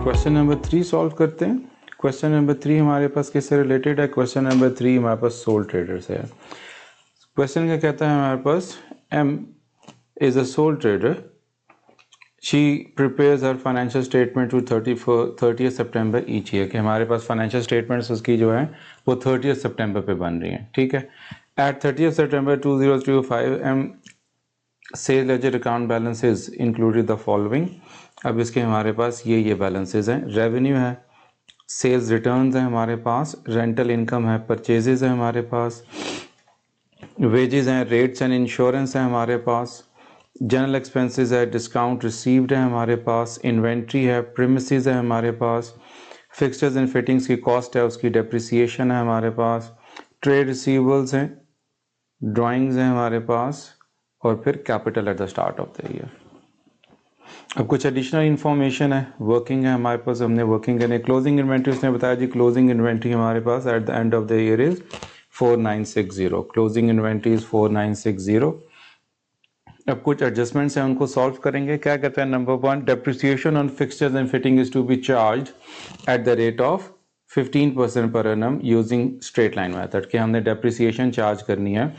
Question number 3 solve करते हैं। Question number 3 हमारे पास किससे रिलेटेड है? क्वेश्चन नंबर 3 हमारे पास सोल ट्रेडर से है। क्वेश्चन क्या कहता है हमारे पास, M is a sole trader, she prepares her financial statement to 30 सितंबर ईच ईयर। कि हमारे पास फाइनेंशियल स्टेटमेंट्स उसकी जो है वो 30 सितंबर पे बन रही हैं, ठीक है। एट 30 सितंबर 2025 एम sale ledger account balances included the following. अब इसके हमारे पास ये बैलेंसेज हैं। रेवेन्यू है, सेल्स रिटर्न्स है हमारे पास, रेंटल इनकम है, परचेजेज है हमारे पास, वेजेस हैं, रेट्स एंड इंश्योरेंस है हमारे पास, जनरल एक्सपेंसेस है, डिस्काउंट रिसीव्ड है हमारे पास, इन्वेंट्री है, प्रीमिसेस है हमारे पास, फिक्सचर्स एंड फिटिंग्स की कॉस्ट है, उसकी डेप्रिसिएशन है हमारे पास, ट्रेड रिसीवेबल्स हैं, ड्राइंग्स हैं हमारे पास, और फिर capital at the start of the year. अब कुछ एडिशनल इन्फॉर्मेशन है, वर्किंग है हमारे पास, हमने वर्किंग करने, क्लोजिंग इन्वेंट्री उसने बताया जी, क्लोजिंग इन्वेंट्री हमारे पास at the end of the year is 4960। Closing inventory is 4960। अब कुछ एडजस्टमेंट्स हैं उनको सॉल्व करेंगे। क्या कहते हैं? Number 1, depreciation on fixtures and fitting is to be charge at the rate of 15% per annum using straight line method. कि हमने डेप्रिसिएशन चार्ज करनी है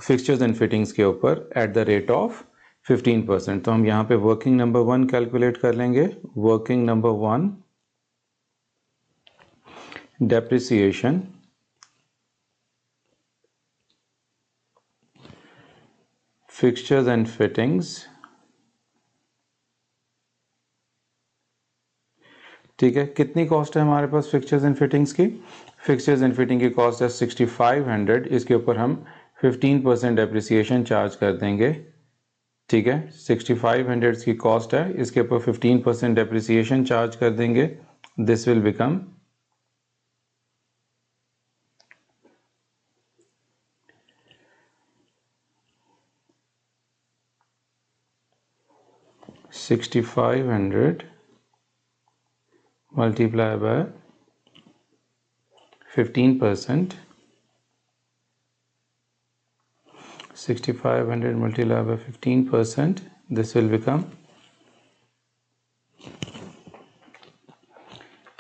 फिक्सचर्स एंड फिटिंग्स के ऊपर एट द रेट ऑफ 15%। तो हम यहाँ पे वर्किंग नंबर 1 कैलकुलेट कर लेंगे। Working number 1, depreciation fixtures and fittings, ठीक है। कितनी कॉस्ट है हमारे पास फिक्सचर्स एंड फिटिंग्स की? फिक्सचर्स एंड फिटिंग की कॉस्ट है 6500। इसके ऊपर हम 15% डेप्रिसिएशन चार्ज कर देंगे, ठीक है। 6500 की कॉस्ट है, इसके ऊपर 15% डेप्रिसिएशन चार्ज कर देंगे। This will become 6500 multiplied by 15%. 6500 multiplied by 15%. This will become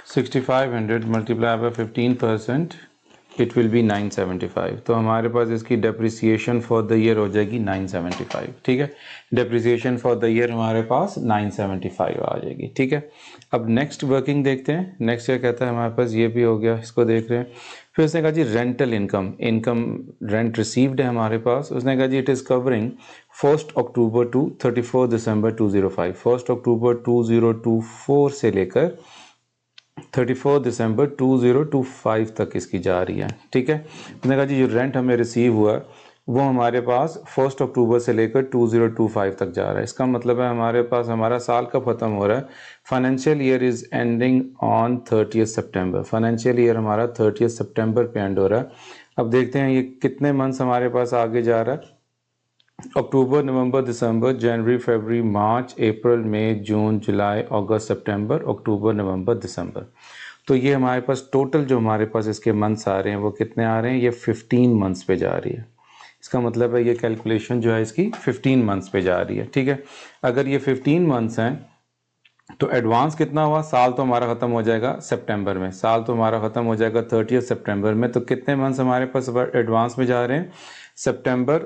6500 multiplied by 15%. It will be 975। तो हमारे पास इसकी डेप्रिसिएशन फॉर द ईयर हो जाएगी 975, ठीक है। डेप्रिसिएशन फॉर द ईयर हमारे पास 975 आ जाएगी, ठीक है। अब नेक्स्ट वर्किंग देखते हैं। नेक्स्ट क्या कहता है हमारे पास, ये भी हो गया, इसको देख रहे हैं। फिर उसने कहा जी रेंटल इनकम, रेंट रिसीव्ड है हमारे पास। उसने कहा जी it is covering 1 October to 31 दिसंबर 2005। 1 अक्टूबर 2024 से लेकर 31 दिसंबर 2025 तक इसकी जा रही है, ठीक है। मैंने कहा जी जो रेंट हमें रिसीव हुआ वो हमारे पास 1 अक्टूबर से लेकर 2025 तक जा रहा है। इसका मतलब है हमारे पास हमारा साल कब ख़त्म हो रहा है? Financial year is ending on 30 September. Financial year हमारा 30 सितंबर पे एंड हो रहा है। अब देखते हैं ये कितने मंथ्स हमारे पास आगे जा रहा है। अक्टूबर, नवंबर, दिसंबर, जनवरी, फरवरी, मार्च, अप्रैल, मई, जून, जुलाई, अगस्त, सितंबर, अक्टूबर, नवंबर, दिसंबर। तो ये हमारे पास टोटल जो हमारे पास इसके मंथ्स आ रहे हैं वो कितने आ रहे हैं? ये 15 मंथ्स पे जा रही है। इसका मतलब है ये कैलकुलेशन जो है इसकी 15 मंथ्स पे जा रही है, ठीक है। अगर ये 15 मंथ्स हैं तो एडवांस कितना हुआ? साल तो हमारा ख़त्म हो जाएगा सितंबर में, साल तो हमारा ख़त्म हो जाएगा 30 सितंबर में। तो कितने मंथ्स हमारे पास एडवांस में जा रहे हैं? सितंबर,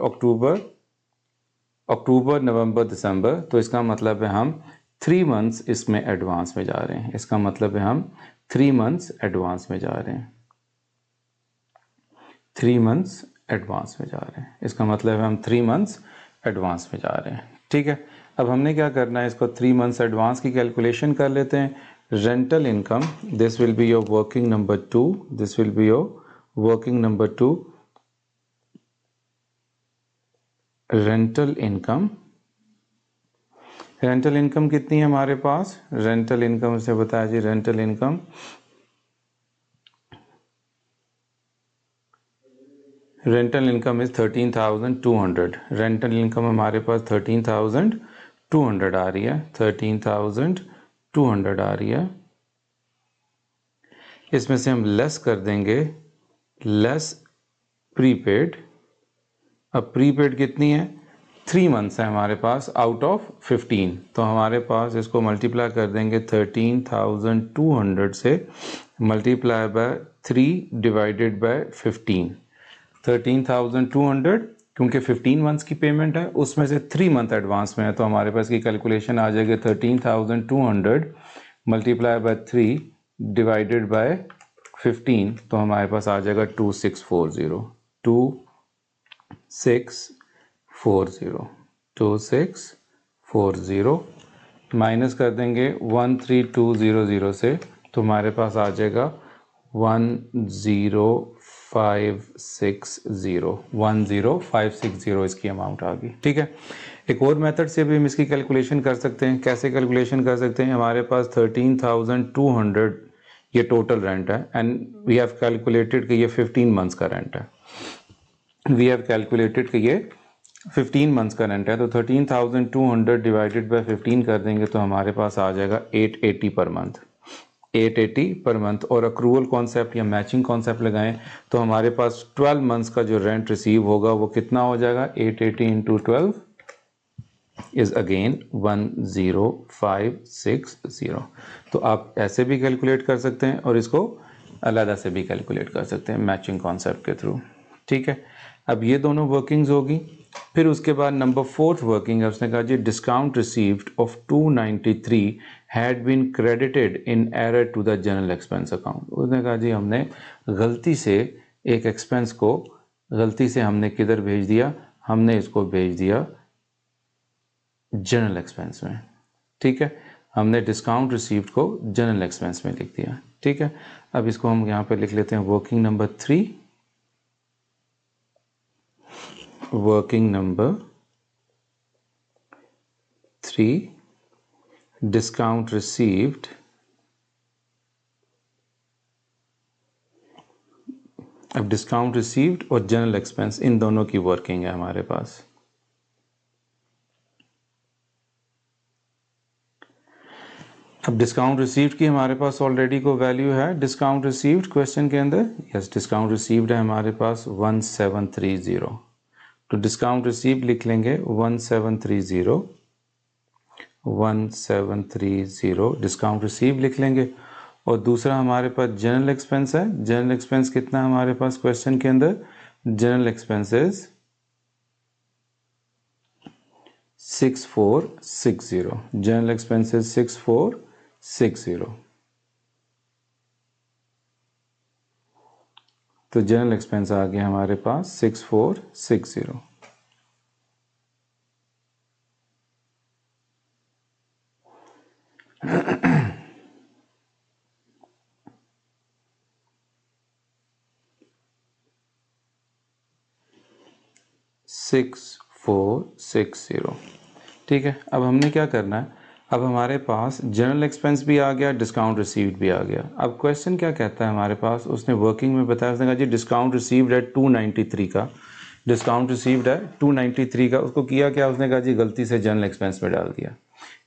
अक्टूबर, नवंबर, दिसंबर। तो इसका मतलब है हम 3 मंथ्स इसमें एडवांस में जा रहे हैं। इसका मतलब है हम 3 मंथ्स एडवांस में जा रहे हैं। 3 मंथ्स एडवांस में जा रहे हैं। इसका मतलब है हम 3 मंथ्स एडवांस में जा रहे हैं, ठीक है। अब हमने क्या करना है, इसको 3 मंथ्स एडवांस की कैलकुलेशन कर लेते हैं। Rental income, this will be your working number 2। This will be your working number 2। Rental income, rental income कितनी है हमारे पास? रेंटल इनकम से बताया जी, rental income is 13,200। Rental income हमारे पास 13,200 आ रही है। 13,200 आ रही है। इसमें से हम लेस कर देंगे, लेस प्रीपेड। अब प्रीपेड कितनी है? 3 मंथ्स है हमारे पास आउट ऑफ 15, तो हमारे पास इसको मल्टीप्लाई कर देंगे 13,200 से मल्टीप्लाई बाय 3 डिवाइडेड बाय 15। 13,200 क्योंकि 15 मंथ्स की पेमेंट है, उसमें से 3 मंथ एडवांस में है, तो हमारे पास की कैलकुलेशन आ जाएगी 13,200 मल्टीप्लाई बाय 3 डिवाइडेड बाय 15, तो हमारे पास आ जाएगा 2640 2640 माइनस कर देंगे 13200 से, तो हमारे पास आ जाएगा 10560 इसकी अमाउंट आ गई। ठीक है, एक और मेथड से भी हम इसकी कैलकुलेशन कर सकते हैं। कैसे कैलकुलेशन कर सकते हैं? हमारे पास 13,200 ये टोटल रेंट है एंड वी हैव कैलकुलेटेड कि ये 15 मंथ्स का रेंट है। वी हैव कैलकुलेटेड कि ये 15 मंथ्स का रेंट है, तो 13,200 डिवाइडेड बाय 15 कर देंगे तो हमारे पास आ जाएगा 880 पर मंथ, 880 पर मंथ। और अक्रूवल कॉन्सेप्ट या मैचिंग कॉन्सेप्ट लगाएं तो हमारे पास 12 मंथ्स का जो रेंट रिसीव होगा वो कितना हो जाएगा? 880 इंटू 12 इज अगेन 10560। तो आप ऐसे भी कैलकुलेट कर सकते हैं और इसको अलग से भी कैलकुलेट कर सकते हैं मैचिंग कॉन्सेप्ट के थ्रू। ठीक है, अब ये दोनों वर्किंग्स होगी। फिर उसके बाद नंबर 4th वर्किंग है, उसने कहा जी discount received of 293 had been credited in error to the general expense account. उसने कहा जी हमने गलती से एक एक्सपेंस को गलती से हमने किधर भेज दिया? हमने इसको भेज दिया जनरल एक्सपेंस में। ठीक है, हमने डिस्काउंट रिसीव्ड को जनरल एक्सपेंस में लिख दिया। ठीक है, अब इसको हम यहाँ पे लिख लेते हैं working number 3। Working number 3 discount received अब डिस्काउंट रिसीव्ड और जनरल एक्सपेंस इन दोनों की वर्किंग है हमारे पास। अब डिस्काउंट रिसीव्ड की हमारे पास ऑलरेडी को वैल्यू है डिस्काउंट रिसीव्ड क्वेश्चन के अंदर। यस, डिस्काउंट रिसीव्ड है हमारे पास 1730, तो डिस्काउंट रिसीव्ड लिख लेंगे 1730 डिस्काउंट रिसीव लिख लेंगे। और दूसरा हमारे पास जनरल एक्सपेंस है। जनरल एक्सपेंस कितना है हमारे पास क्वेश्चन के अंदर? General expenses 6460, general expenses 6460। तो जनरल एक्सपेंस आ गया हमारे पास 6460। ठीक है, अब हमने क्या करना है? अब हमारे पास जनरल एक्सपेंस भी आ गया, डिस्काउंट रिसीव्ड भी आ गया। अब क्वेश्चन क्या कहता है हमारे पास? उसने वर्किंग में बताया, उसने कहा जी डिस्काउंट रिसीव्ड है 293 का, डिस्काउंट रिसीव्ड है 293 का। उसको किया क्या? उसने कहा जी गलती से जनरल एक्सपेंस में डाल दिया।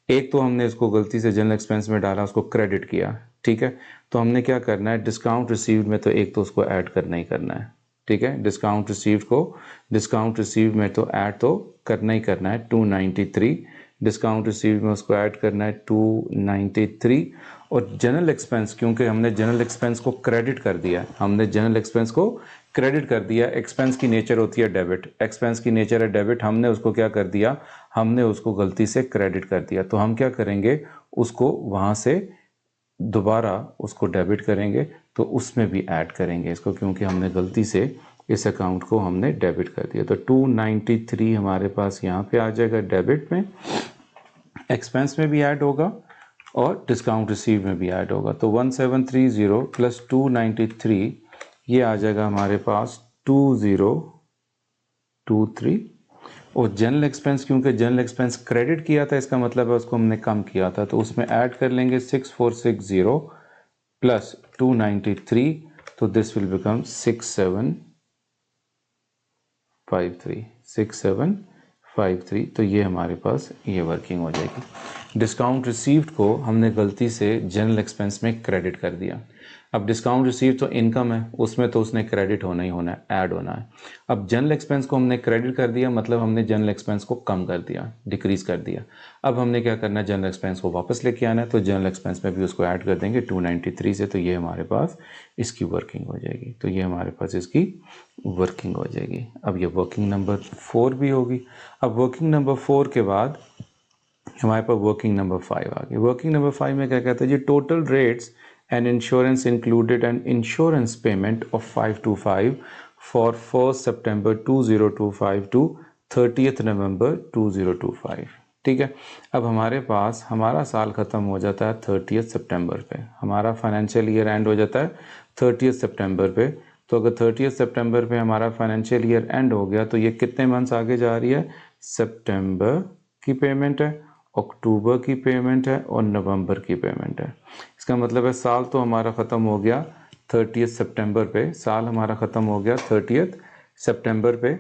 एक तो हमने इसको गलती से जनरल एक्सपेंस में डाला, उसको क्रेडिट किया। ठीक है, तो हमने क्या करना है? डिस्काउंट रिसीव्ड में तो एक तो उसको ऐड करना ही करना है। ठीक है, डिस्काउंट रिसीव्ड को डिस्काउंट रिसीव्ड में तो ऐड तो करना ही करना है 293, डिस्काउंट रिसीव्ड में उसको ऐड करना है 293। और जनरल एक्सपेंस, क्योंकि हमने जनरल एक्सपेंस को क्रेडिट कर दिया, हमने जनरल एक्सपेंस को क्रेडिट कर दिया। एक्सपेंस की नेचर होती है डेबिट, एक्सपेंस की नेचर है डेबिट, हमने उसको क्या कर दिया? हमने उसको गलती से क्रेडिट कर दिया। तो हम क्या करेंगे? उसको वहाँ से दोबारा उसको डेबिट करेंगे, तो उसमें भी ऐड करेंगे इसको, क्योंकि हमने गलती से इस अकाउंट को हमने डेबिट कर दिया। तो 293 हमारे पास यहाँ पे आ जाएगा डेबिट में, एक्सपेंस में भी ऐड होगा और डिस्काउंट रिसीव में भी ऐड होगा। तो 1730 प्लस 293 ये आ जाएगा हमारे पास 2023। और जनरल एक्सपेंस, क्योंकि जनरल एक्सपेंस क्रेडिट किया था, इसका मतलब है उसको हमने कम किया था, तो उसमें ऐड कर लेंगे 6460 प्लस 293, तो दिस विल बिकम 6753। तो ये हमारे पास ये वर्किंग हो जाएगी। डिस्काउंट रिसीव्ड को हमने गलती से जनरल एक्सपेंस में क्रेडिट कर दिया। अब डिस्काउंट रिसीव तो इनकम है, उसमें तो उसने क्रेडिट होना ही होना है, ऐड होना है। अब जनरल एक्सपेंस को हमने क्रेडिट कर दिया, मतलब हमने जनरल एक्सपेंस को कम कर दिया, डिक्रीज कर दिया। अब हमने क्या करना है, जनरल एक्सपेंस को वापस लेके आना है, तो जनरल एक्सपेंस में भी उसको ऐड कर देंगे 293 से, तो ये हमारे पास इसकी वर्किंग हो जाएगी। तो ये हमारे पास इसकी वर्किंग हो जाएगी। अब ये वर्किंग नंबर 4 भी होगी। अब वर्किंग नंबर 4 के बाद हमारे पास वर्किंग नंबर 5 आ गई। वर्किंग नंबर 5 में क्या कहता है जी, total rates and insurance included and insurance payment of 525 for 1 सितंबर 2025 टू 30 नवंबर 2025। ठीक है। अब हमारे पास हमारा साल ख़त्म हो जाता है 30 सितंबर पे, हमारा फाइनेंशियल ईयर एंड हो जाता है 30 सितंबर पे। तो अगर 30 सितंबर पे हमारा फाइनेंशियल ईयर एंड हो गया तो ये कितने मंथ्स आगे जा रही है, सितंबर की पेमेंट है, अक्टूबर की पेमेंट है और नवंबर की पेमेंट है। इसका मतलब है साल तो हमारा ख़त्म हो गया 30 सितंबर पे, साल हमारा ख़त्म हो गया 30 सितंबर पे।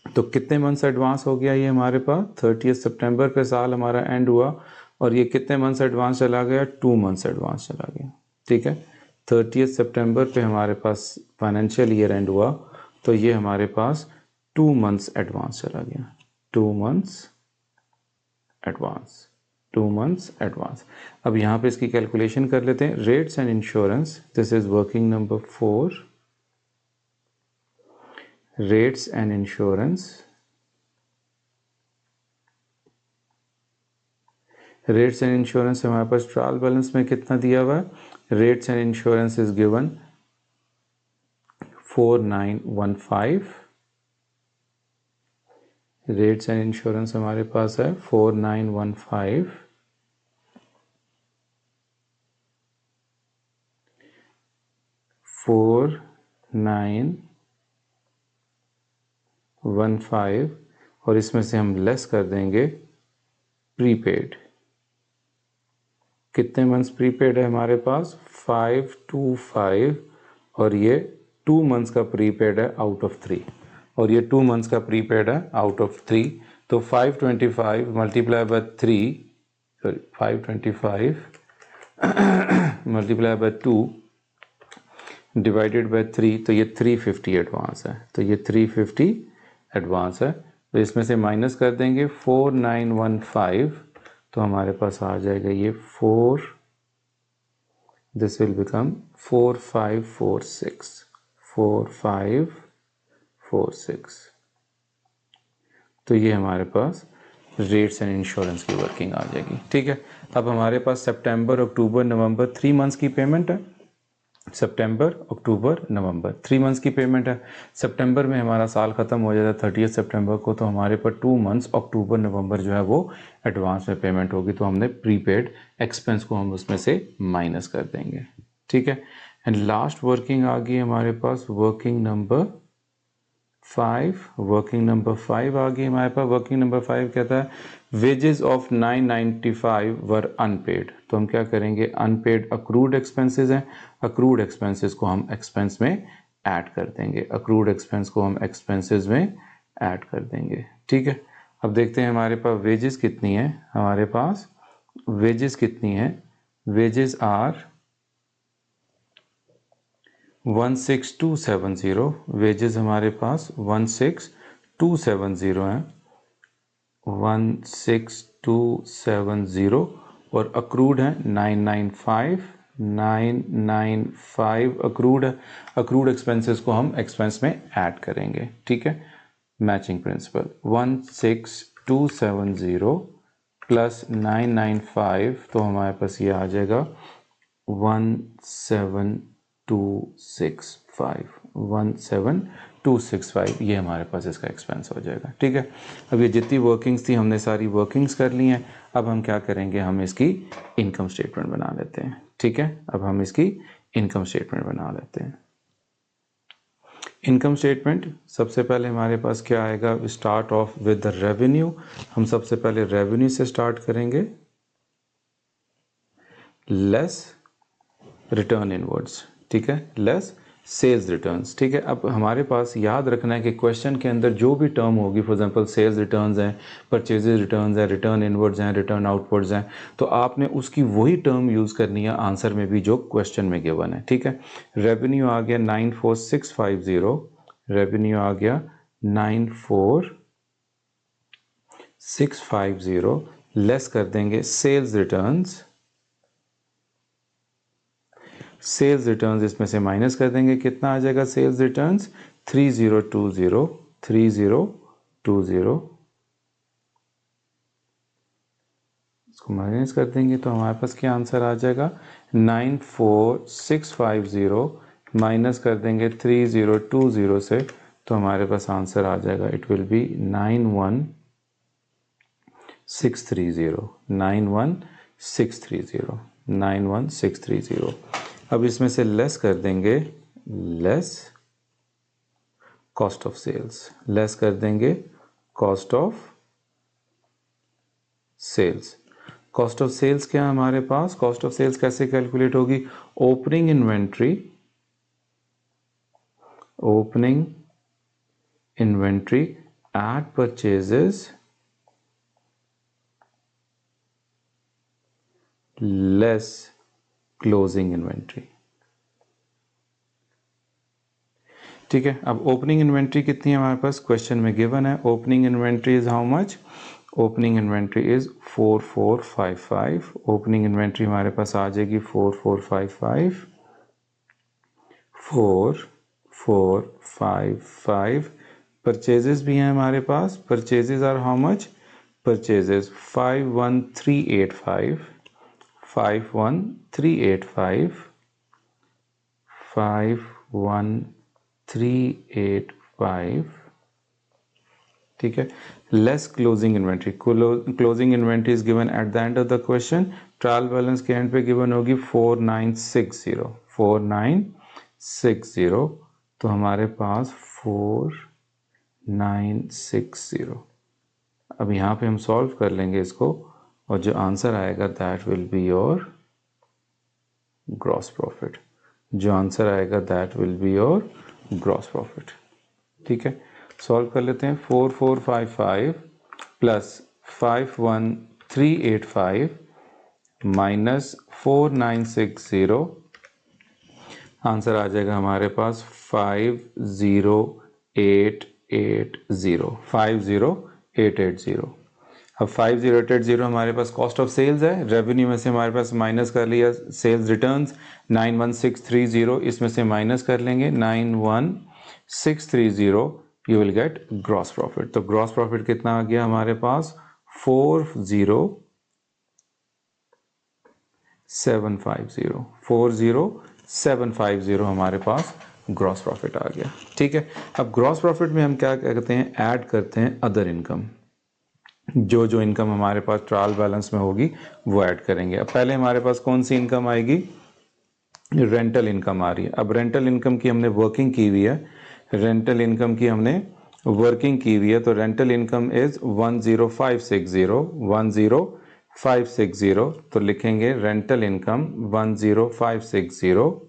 तो कितने मंथ्स एडवांस हो गया ये हमारे पास, 30 सितंबर पे साल हमारा एंड हुआ, और ये कितने मंथ्स एडवांस चला गया, 2 मंथ्स एडवांस चला गया। ठीक है। 30 सितंबर पे हमारे पास फाइनेंशियल ईयर एंड हुआ, तो ये हमारे पास 2 मंथ्स एडवांस चला गया, 2 मंथ्स एडवांस, 2 मंथ्स एडवांस। अब यहाँ पे इसकी कैलकुलेशन कर लेते हैं। Rates and insurance, this is working number 4। Rates and insurance, rates and insurance हमारे पास ट्रायल बैलेंस में कितना दिया हुआ है, rates and insurance is given 4915। Rates and insurance हमारे पास है 4915। फोर नाइन 15, और इसमें से हम लेस कर देंगे प्रीपेड। कितने मंथ्स प्रीपेड है हमारे पास, 525, और ये 2 मंथ्स का प्रीपेड है आउट ऑफ 3, और ये 2 मंथ्स का प्रीपेड है आउट ऑफ 3। तो 525 multiply by 3, sorry 525 multiply by 2 divided by 3, तो ये 350 एडवांस है, तो ये 350 एडवांस है। तो इसमें से माइनस कर देंगे 4915, तो हमारे पास आ जाएगा ये 4, दिस विल बिकम 4546, 4546। तो ये हमारे पास रेट्स एंड इंश्योरेंस की वर्किंग आ जाएगी। ठीक है। अब हमारे पास सितंबर अक्टूबर नवंबर 3 मंथ्स की पेमेंट है, सितंबर अक्टूबर नवंबर 3 मंथ्स की पेमेंट है। सितंबर में हमारा साल ख़त्म हो जाता है 30 सितंबर को, तो हमारे पर 2 मंथ्स अक्टूबर नवंबर जो है वो एडवांस में पेमेंट होगी, तो हमने प्रीपेड एक्सपेंस को हम उसमें से माइनस कर देंगे। ठीक है। एंड लास्ट वर्किंग आ गई हमारे पास वर्किंग नंबर 5। वर्किंग नंबर 5 आ गई हमारे पास। वर्किंग नंबर 5 कहता है वेजेस ऑफ 995 वर अनपेड। तो हम क्या करेंगे, अनपेड अक्रूड एक्सपेंसेस हैं, अक्रूड एक्सपेंसेस को हम एक्सपेंस में ऐड कर देंगे, अक्रूड एक्सपेंस को हम एक्सपेंसेस में ऐड कर देंगे। ठीक है। अब देखते हैं हमारे पास वेजेस कितनी है, हमारे पास वेजेस कितनी है, वेजेस आर 16270, वेजेस हमारे पास 16270 हैं, 16270, और अक्रूड है 995, 995 अक्रूड है। अक्रूड एक्सपेंसेस को हम एक्सपेंस में ऐड करेंगे। ठीक है। मैचिंग प्रिंसिपल, 16270 प्लस 995, तो हमारे पास ये आ जाएगा 17265, ये हमारे पास इसका एक्सपेंस हो जाएगा। ठीक है। अब ये जितनी वर्किंग्स थी हमने सारी वर्किंग्स कर ली हैं। अब हम क्या करेंगे, हम इसकी इनकम स्टेटमेंट बना लेते हैं। ठीक है। अब हम इसकी इनकम स्टेटमेंट बना लेते हैं। इनकम स्टेटमेंट सबसे पहले हमारे पास क्या आएगा, start of with the revenue. हम सबसे पहले रेवेन्यू से स्टार्ट करेंगे, लेस रिटर्न इनवर्ड्स। ठीक है, लेस सेल्स रिटर्न्स। ठीक है, अब हमारे पास याद रखना है कि क्वेश्चन के अंदर जो भी टर्म होगी, फॉर एग्जांपल सेल्स रिटर्न्स हैं, परचेजेज रिटर्न्स हैं, रिटर्न इनवर्ड्स हैं, रिटर्न आउटवर्ड्स हैं, तो आपने उसकी वही टर्म यूज़ करनी है आंसर में भी जो क्वेश्चन में गिवन है। ठीक है, रेवेन्यू आ गया 94650, रेवेन्यू आ गया 94650, लेस कर देंगे सेल्स रिटर्न्स, सेल्स रिटर्न्स इसमें से माइनस कर देंगे, कितना आ जाएगा सेल्स रिटर्न्स 3020, 3020, इसको माइनस कर देंगे तो हमारे पास क्या आंसर आ जाएगा 94650 माइनस कर देंगे 3020 से, तो हमारे पास आंसर आ जाएगा इट विल बी 91630, 91630, 91630। अब इसमें से लेस कर देंगे, less cost of sales, less कर देंगे cost of sales. Cost of sales क्या है हमारे पास, कॉस्ट ऑफ सेल्स कैसे कैलकुलेट होगी, opening inventory, opening inventory add purchases less closing inventory. ठीक है, अब ओपनिंग इन्वेंट्री कितनी है हमारे पास, क्वेश्चन में गिवन है opening inventory is how much, opening inventory is 4455, opening inventory हमारे पास आ जाएगी 4455, 4455। परचेजेस भी हैं हमारे पास, purchases are how much, purchases 51385, 51385, 51385। ठीक है, less closing inventory, closing inventory is given at the end of the question, trial balance के एंड पे गिवन होगी 4960, 4960, तो हमारे पास 4960। अब यहाँ पे हम सॉल्व कर लेंगे इसको और जो आंसर आएगा that will be your gross profit, जो आंसर आएगा that will be your gross profit. ठीक है, सॉल्व कर लेते हैं, 4455 प्लस 51385 माइनस 4960, आंसर आ जाएगा हमारे पास 50880, 50880। अब 50880 हमारे पास कॉस्ट ऑफ सेल्स है, रेवेन्यू में से हमारे पास माइनस कर लिया सेल्स रिटर्न्स 91630, इसमें से माइनस कर लेंगे 91630, you will get gross profit. तो ग्रॉस प्रॉफिट कितना आ गया हमारे पास 40750, 40750 हमारे पास ग्रॉस प्रॉफिट आ गया। ठीक है, अब ग्रॉस प्रॉफिट में हम क्या करते हैं, ऐड करते हैं अदर इनकम, जो जो इनकम हमारे पास ट्रायल बैलेंस में होगी वो ऐड करेंगे। अब पहले हमारे पास कौन सी इनकम आएगी, रेंटल इनकम आ रही है। अब रेंटल इनकम की हमने वर्किंग की हुई है, रेंटल इनकम की हमने वर्किंग की हुई है, तो रेंटल इनकम इज 10560, 10560, तो लिखेंगे रेंटल इनकम 10560,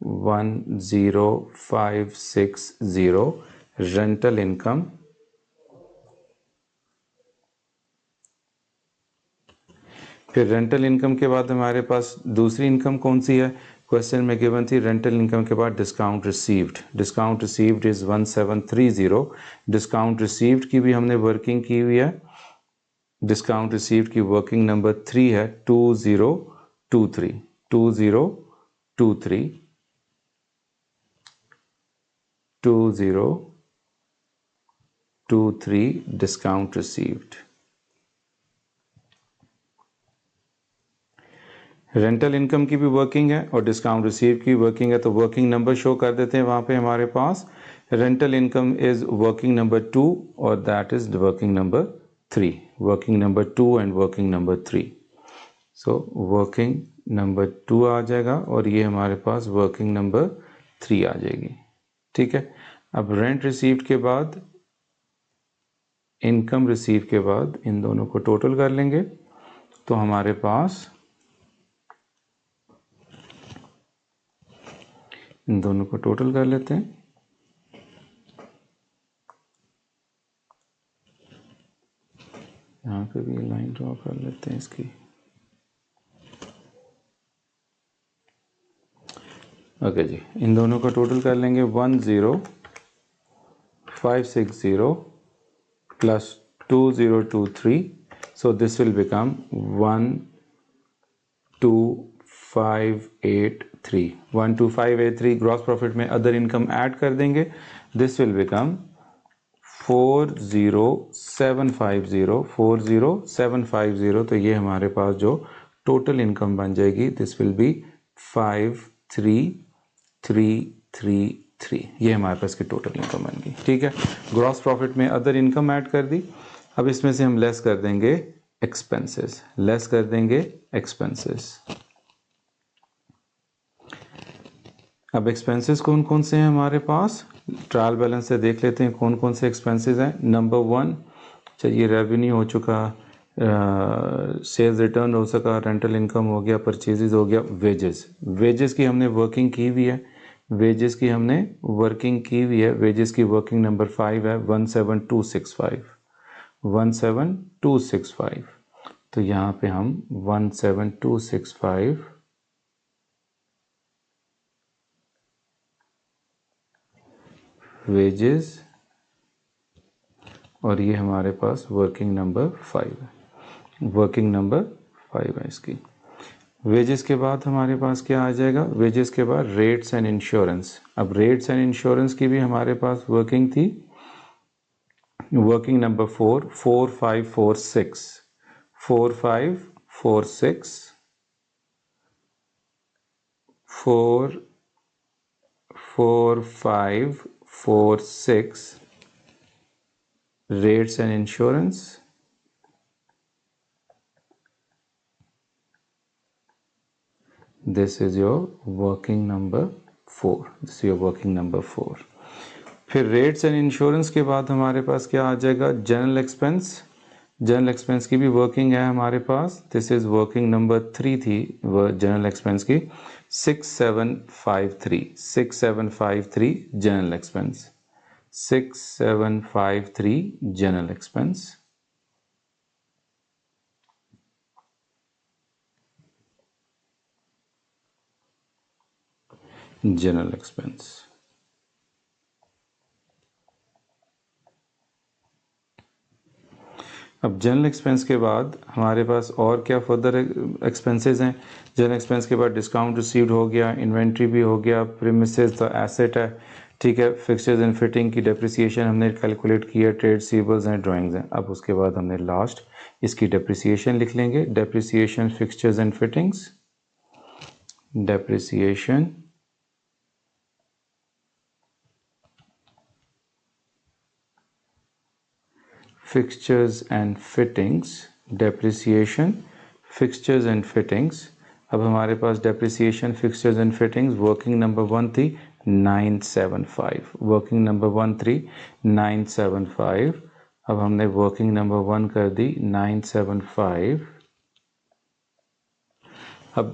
10560 रेंटल इनकम। फिर रेंटल इनकम के बाद हमारे पास दूसरी इनकम कौन सी है, क्वेश्चन में गिवन थी रेंटल इनकम के बाद discount received, discount received is 1730, discount received की भी हमने वर्किंग की हुई है, डिस्काउंट रिसीव्ड की वर्किंग नंबर 3 है 2023, 2023, 2023 डिस्काउंट रिसीव्ड। रेंटल इनकम की भी वर्किंग है और डिस्काउंट रिसीव की वर्किंग है, तो वर्किंग नंबर शो कर देते हैं वहाँ पे हमारे पास, rental income is working number 2 और that is working number 3, working number 2 and working number 3। So working number 2 आ जाएगा और ये हमारे पास वर्किंग नंबर 3 आ जाएगी। ठीक है, अब रेंट रिसीव्ड के बाद इनकम रिसीव के बाद इन दोनों को टोटल कर लेंगे, तो हमारे पास इन दोनों को टोटल कर लेते हैं। यहाँ पे भी लाइन ड्रॉ कर लेते हैं इसकी। ओके जी, इन दोनों का टोटल कर लेंगे 10560 plus 2023, so this will become 12583 gross profit में अदर इनकम ऐड कर देंगे, दिस विल बिकम 40750, तो ये हमारे पास जो टोटल इनकम बन जाएगी दिस विल बी 53333, ये हमारे पास की टोटल इनकम बन गई। ठीक है, ग्रॉस प्रॉफिट में अदर इनकम ऐड कर दी। अब इसमें से हम लेस कर देंगे एक्सपेंसेस, लेस कर देंगे एक्सपेंसेस। अब एक्सपेंसेस कौन कौन से हैं हमारे पास, ट्रायल बैलेंस से देख लेते हैं कौन कौन से एक्सपेंसेस हैं। नंबर 1, चलिए रेवेन्यू हो चुका, सेल्स रिटर्न हो सका, रेंटल इनकम हो गया, परचेजेस हो गया, वेजेस, वेजेस की हमने वर्किंग की हुई है, वेजेस की हमने वर्किंग की हुई है, वेजेस की वर्किंग नंबर 5 है 17265, तो यहाँ पे हम 17265 वेजेस, और ये हमारे पास वर्किंग नंबर 5 है, वर्किंग नंबर 5 है इसकी। वेजेस के बाद हमारे पास क्या आ जाएगा, वेजेस के बाद रेट्स एंड इंश्योरेंस। अब रेट्स एंड इंश्योरेंस की भी हमारे पास वर्किंग थी, working number 4 4546 4546 4546 rates and insurance, this is your working number 4, this is your working number 4। फिर रेट्स एंड इंश्योरेंस के बाद हमारे पास क्या आ जाएगा, जनरल एक्सपेंस, जनरल एक्सपेंस की भी वर्किंग है हमारे पास, दिस इज वर्किंग नंबर 3 थी जनरल एक्सपेंस की 6753 general expense, 6753 general expense. General expense, अब जनरल एक्सपेंस के बाद हमारे पास और क्या फर्दर एक्सपेंसेस हैं। जनरल एक्सपेंस के बाद डिस्काउंट रिसीव्ड हो गया, इन्वेंट्री भी हो गया, प्रीमिसेस द एसेट है, ठीक है, फिक्सचर्स एंड फिटिंग की डेप्रिसिएशन हमने कैलकुलेट किया, ट्रेड रिसीवेबल्स हैं, ड्राइंग्स हैं। अब उसके बाद हमने लास्ट इसकी डेप्रिसिएशन लिख लेंगे, depreciation fixtures and fittings, depreciation fixtures and fittings, depreciation fixtures and fittings। अब हमारे पास depreciation fixtures and fittings working number 1 थी 975, वर्किंग नंबर 1 थी 975, अब हमने वर्किंग नंबर 1 कर दी 975। अब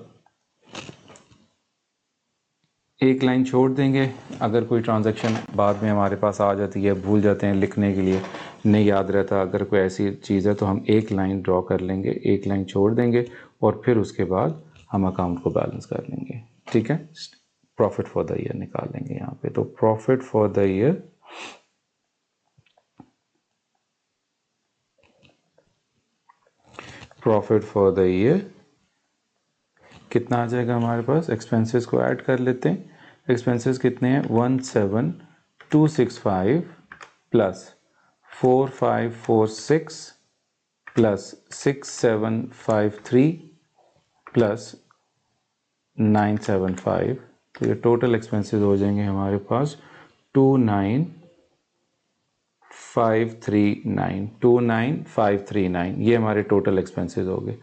एक लाइन छोड़ देंगे, अगर कोई ट्रांजैक्शन बाद में हमारे पास आ जाती है, भूल जाते हैं लिखने के लिए, नहीं याद रहता, अगर कोई ऐसी चीज़ है तो हम एक लाइन ड्रॉ कर लेंगे, एक लाइन छोड़ देंगे और फिर उसके बाद हम अकाउंट को बैलेंस कर लेंगे। ठीक है, प्रॉफिट फॉर द ईयर निकाल लेंगे यहाँ पे, तो प्रॉफिट फॉर द ईयर कितना आ जाएगा हमारे पास, एक्सपेंसेस को ऐड कर लेते हैं। एक्सपेंसेस कितने हैं, 17265 प्लस 4546 प्लस 6753 प्लस 975, तो ये टोटल एक्सपेंसेस हो जाएंगे हमारे पास 29539, ये हमारे टोटल एक्सपेंसेस हो गए।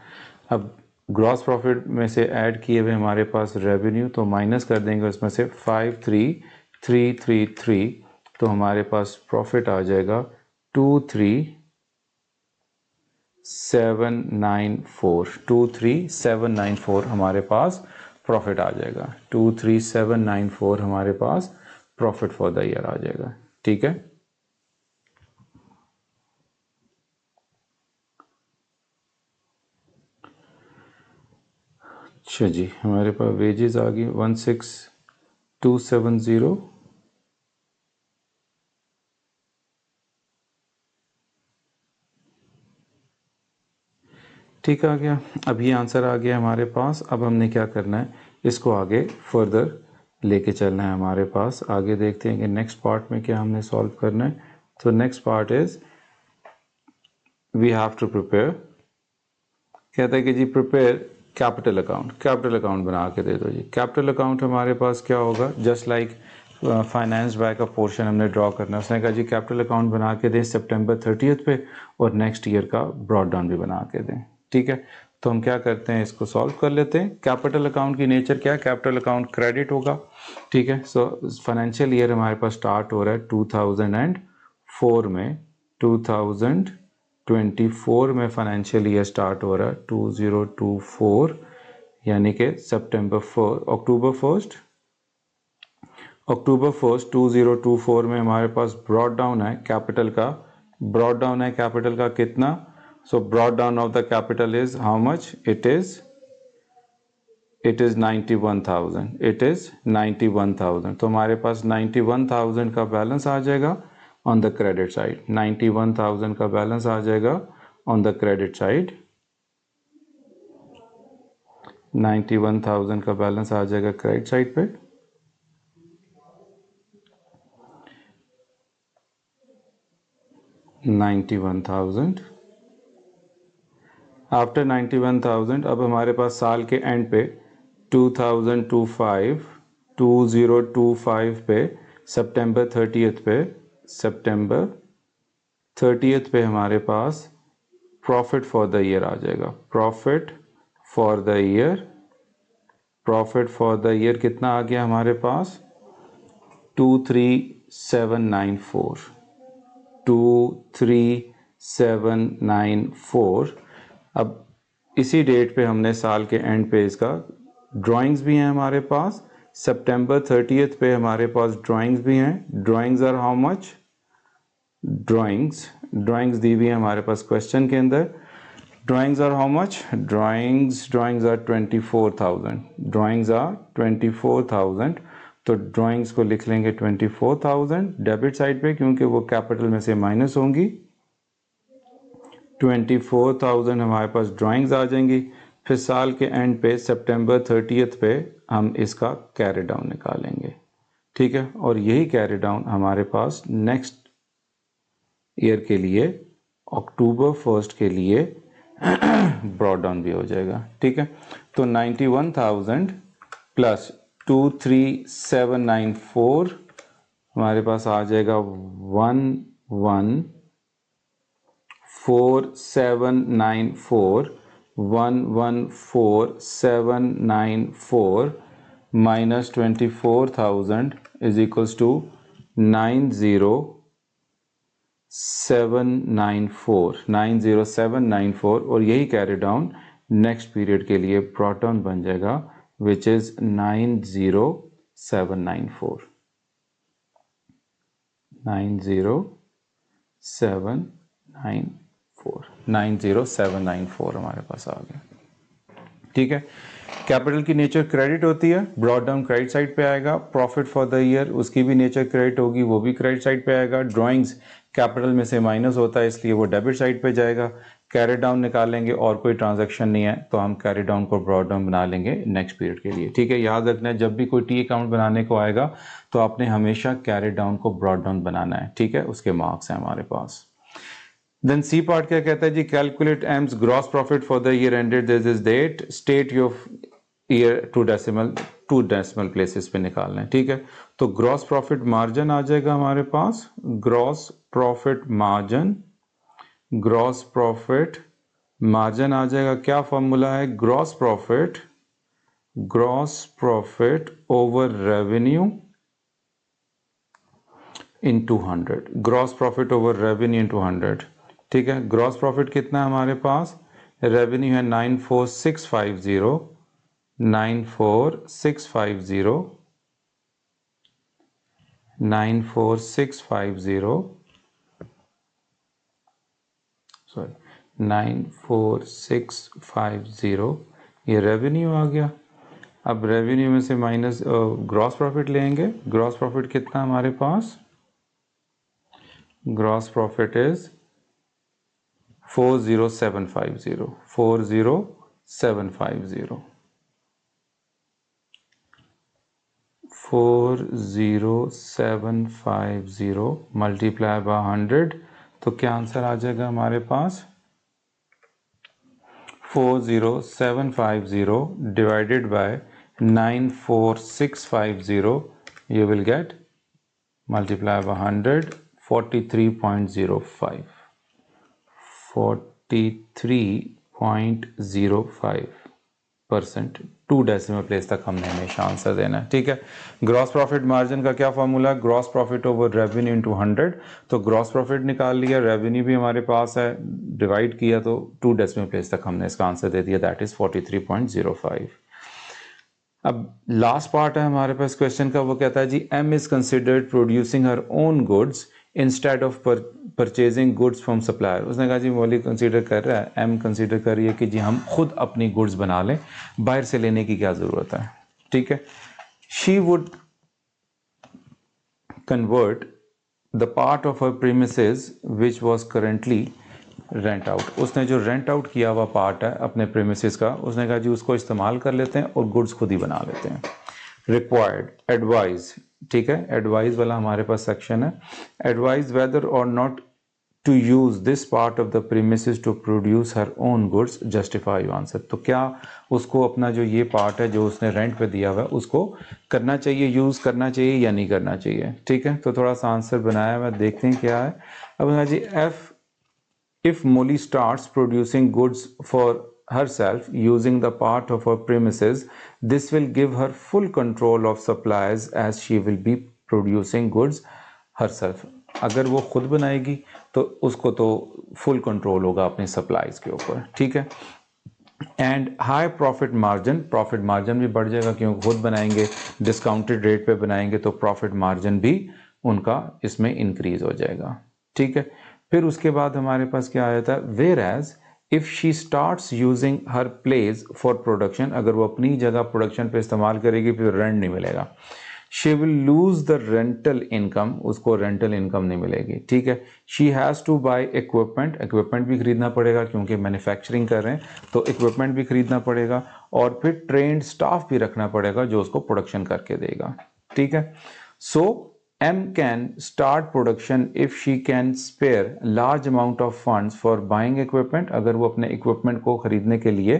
अब ग्रॉस प्रॉफिट में से ऐड किए हुए हमारे पास रेवेन्यू, तो माइनस कर देंगे उसमें से 53333, तो हमारे पास प्रॉफिट आ जाएगा 23794 हमारे पास प्रॉफिट आ जाएगा, 23794 हमारे पास प्रॉफिट फॉर द ईयर आ जाएगा। ठीक है, अच्छा जी, हमारे पास वेजेस आ गई 16270, ठीक आ गया। अब ये आंसर आ गया हमारे पास। अब हमने क्या करना है, इसको आगे फर्दर लेके चलना है हमारे पास। आगे देखते हैं कि नेक्स्ट पार्ट में क्या हमने सॉल्व करना है। तो next part is we have to prepare, कहता है कि जी prepare capital account, capital account बना के दे दो जी। कैपिटल अकाउंट हमारे पास क्या होगा, जस्ट लाइक फाइनेंस बाय का पोर्शन हमने ड्रॉ करना है। उसने कहा जी कैपिटल अकाउंट बना के दें सितंबर 30 पे और नेक्स्ट ईयर का ब्रॉड डाउन भी बना के दें। ठीक है, तो हम क्या करते हैं, इसको सॉल्व कर लेते हैं। कैपिटल अकाउंट की नेचर क्या है, कैपिटल अकाउंट क्रेडिट होगा। ठीक है, सो फाइनेंशियल ईयर हमारे पास स्टार्ट हो रहा है 2004 में, 2024 में फाइनेंशियल ईयर स्टार्ट हो रहा है 2024, यानी कि अक्टूबर 1 2024 में हमारे पास ब्रॉड डाउन है कैपिटल का, ब्रॉड डाउन है कैपिटल का कितना, so brought down of the capital is how much, it is 91,000, it is 91,000। तो हमारे पास 91,000 का बैलेंस आ जाएगा ऑन द क्रेडिट साइड, 91,000 का बैलेंस आ जाएगा ऑन द क्रेडिट साइड, 91,000 का बैलेंस आ जाएगा क्रेडिट साइड पे। आफ्टर 91,000 अब हमारे पास साल के एंड पे 2025 पे सितंबर 30 पे हमारे पास प्रॉफिट फॉर द ईयर आ जाएगा। प्रॉफिट फॉर द ईयर कितना आ गया हमारे पास, 23794। अब इसी डेट पे हमने साल के एंड पे इसका ड्राइंग्स भी हैं हमारे पास, सितंबर 30 पे हमारे पास ड्राइंग्स भी हैं। Drawings are how much, drawings दी हुई है हमारे पास क्वेश्चन के अंदर। Drawings are how much, drawings are 24,000, drawings are 24,000। तो ड्राइंग्स को लिख लेंगे 24,000 डेबिट साइड पे, क्योंकि वो कैपिटल में से माइनस होंगी। 24,000 हमारे पास ड्राइंग्स आ जाएंगी। फिर साल के एंड पे सितंबर 30 पे हम इसका कैरी डाउन निकालेंगे। ठीक है, और यही कैरी डाउन हमारे पास नेक्स्ट ईयर के लिए अक्टूबर 1 के लिए ब्रॉड डाउन भी हो जाएगा। ठीक है, तो 91,000 प्लस 23794 हमारे पास आ जाएगा 114794 माइनस 24,000 इज इक्वल्स टू 90794 और यही कैरी डाउन नेक्स्ट पीरियड के लिए ब्रॉट डाउन बन जाएगा, विच इज 90794 हमारे पास आ गया। ठीक है, कैपिटल की नेचर क्रेडिट होती है, ब्रॉड डाउन क्रेडिट साइड पे आएगा। प्रॉफिट फॉर द ईयर उसकी भी नेचर क्रेडिट होगी, वो भी क्रेडिट साइड पे आएगा। ड्राइंग्स कैपिटल में से माइनस होता है, इसलिए वो डेबिट साइड पे जाएगा। कैरी डाउन निकालेंगे और कोई ट्रांजैक्शन नहीं है तो हम कैरी डाउन को ब्रॉड डाउन बना लेंगे नेक्स्ट पीरियड के लिए। ठीक है, याद रखना है जब भी कोई टी अकाउंट बनाने को आएगा तो आपने हमेशा कैरी डाउन को ब्रॉड डाउन बनाना है। ठीक है, उसके मार्क्स हैं हमारे पास। देन सी पार्ट क्या कहता है जी, calculate M's gross profit for the year ended this date, state your year two decimal places पे निकालना है। ठीक है, तो ग्रॉस प्रॉफिट मार्जिन आ जाएगा हमारे पास, ग्रॉस प्रॉफिट मार्जिन आ जाएगा। क्या फॉर्मूला है, gross profit over revenue into 100, gross profit over revenue into 100। ठीक है, ग्रॉस प्रॉफिट कितना है हमारे पास, रेवेन्यू है 94650, 94650 94650 सॉरी 94650 ये रेवेन्यू आ गया। अब रेवेन्यू में से माइनस ग्रॉस प्रॉफिट लेंगे। ग्रॉस प्रॉफिट कितना हमारे पास? Gross profit is 40750 40750 40750 multiply by 100 तो क्या आंसर आ जाएगा हमारे पास? 40750 divided by 94650 you will get multiply by 100 43.05 43.05%। 2 decimal place तक हमने हमेशा आंसर देना है। ठीक है, ग्रॉस प्रॉफिट मार्जिन का क्या formula? Gross profit over revenue into 100। तो ग्रॉस प्रॉफिट निकाल लिया, रेवेन्यू भी हमारे पास है, डिवाइड किया तो 2 डेसिमल प्लेस तक हमने इसका आंसर दे दिया, दैट इज 43.05। अब लास्ट पार्ट है हमारे पास क्वेश्चन का, वो कहता है G M is considered producing her own goods instead of purchasing goods from supplier. उसने कहा जी मौली कंसीडर कर रहा है, एम कंसीडर कर रही है कि जी हम खुद अपनी गुड्स बना लें, बाहर से लेने की क्या ज़रूरत है। ठीक है, she would convert the part of her premises which was currently rent out. उसने जो रेंट आउट किया हुआ पार्ट है अपने प्रीमिसेस का, उसने कहा जी उसको इस्तेमाल कर लेते हैं और गुड्स खुद ही बना लेते हैं। रिक्वायर्ड एडवाइस, ठीक है, एडवाइस वाला हमारे पास सेक्शन है। एडवाइस वेदर और not to use this part of the premises to produce her own goods, justify your answer. तो क्या उसको अपना जो ये पार्ट है जो उसने रेंट पे दिया हुआ है उसको करना चाहिए, यूज करना चाहिए या नहीं करना चाहिए। ठीक है, तो थोड़ा सा आंसर बनाया हुआ, देखते हैं क्या है। अब जी F if Molly starts producing goods for herself using the part of her premises, this will give her full control of supplies as she will be producing goods herself। अगर वो खुद बनाएगी तो उसको तो फुल कंट्रोल होगा अपनी supplies के ऊपर। ठीक है, and high profit margin, profit margin भी बढ़ जाएगा क्योंकि खुद बनाएंगे, डिस्काउंटेड रेट पे बनाएंगे तो प्रॉफिट मार्जिन भी उनका इसमें इंक्रीज हो जाएगा। ठीक है, फिर उसके बाद हमारे पास क्या आ जाता है, whereas if she starts using her place for production, अगर वो अपनी जगह प्रोडक्शन पे इस्तेमाल करेगी फिर रेंट नहीं मिलेगा। She will lose the rental income, उसको रेंटल इनकम नहीं मिलेगी। ठीक है, she has to buy equipment, equipment भी खरीदना पड़ेगा क्योंकि मैन्युफैक्चरिंग कर रहे हैं तो इक्विपमेंट भी खरीदना पड़ेगा, और फिर ट्रेंड स्टाफ भी रखना पड़ेगा जो उसको प्रोडक्शन करके देगा। ठीक है, सो M can start production if she can spare large amount of funds for buying equipment। अगर वो अपने इक्विपमेंट को खरीदने के लिए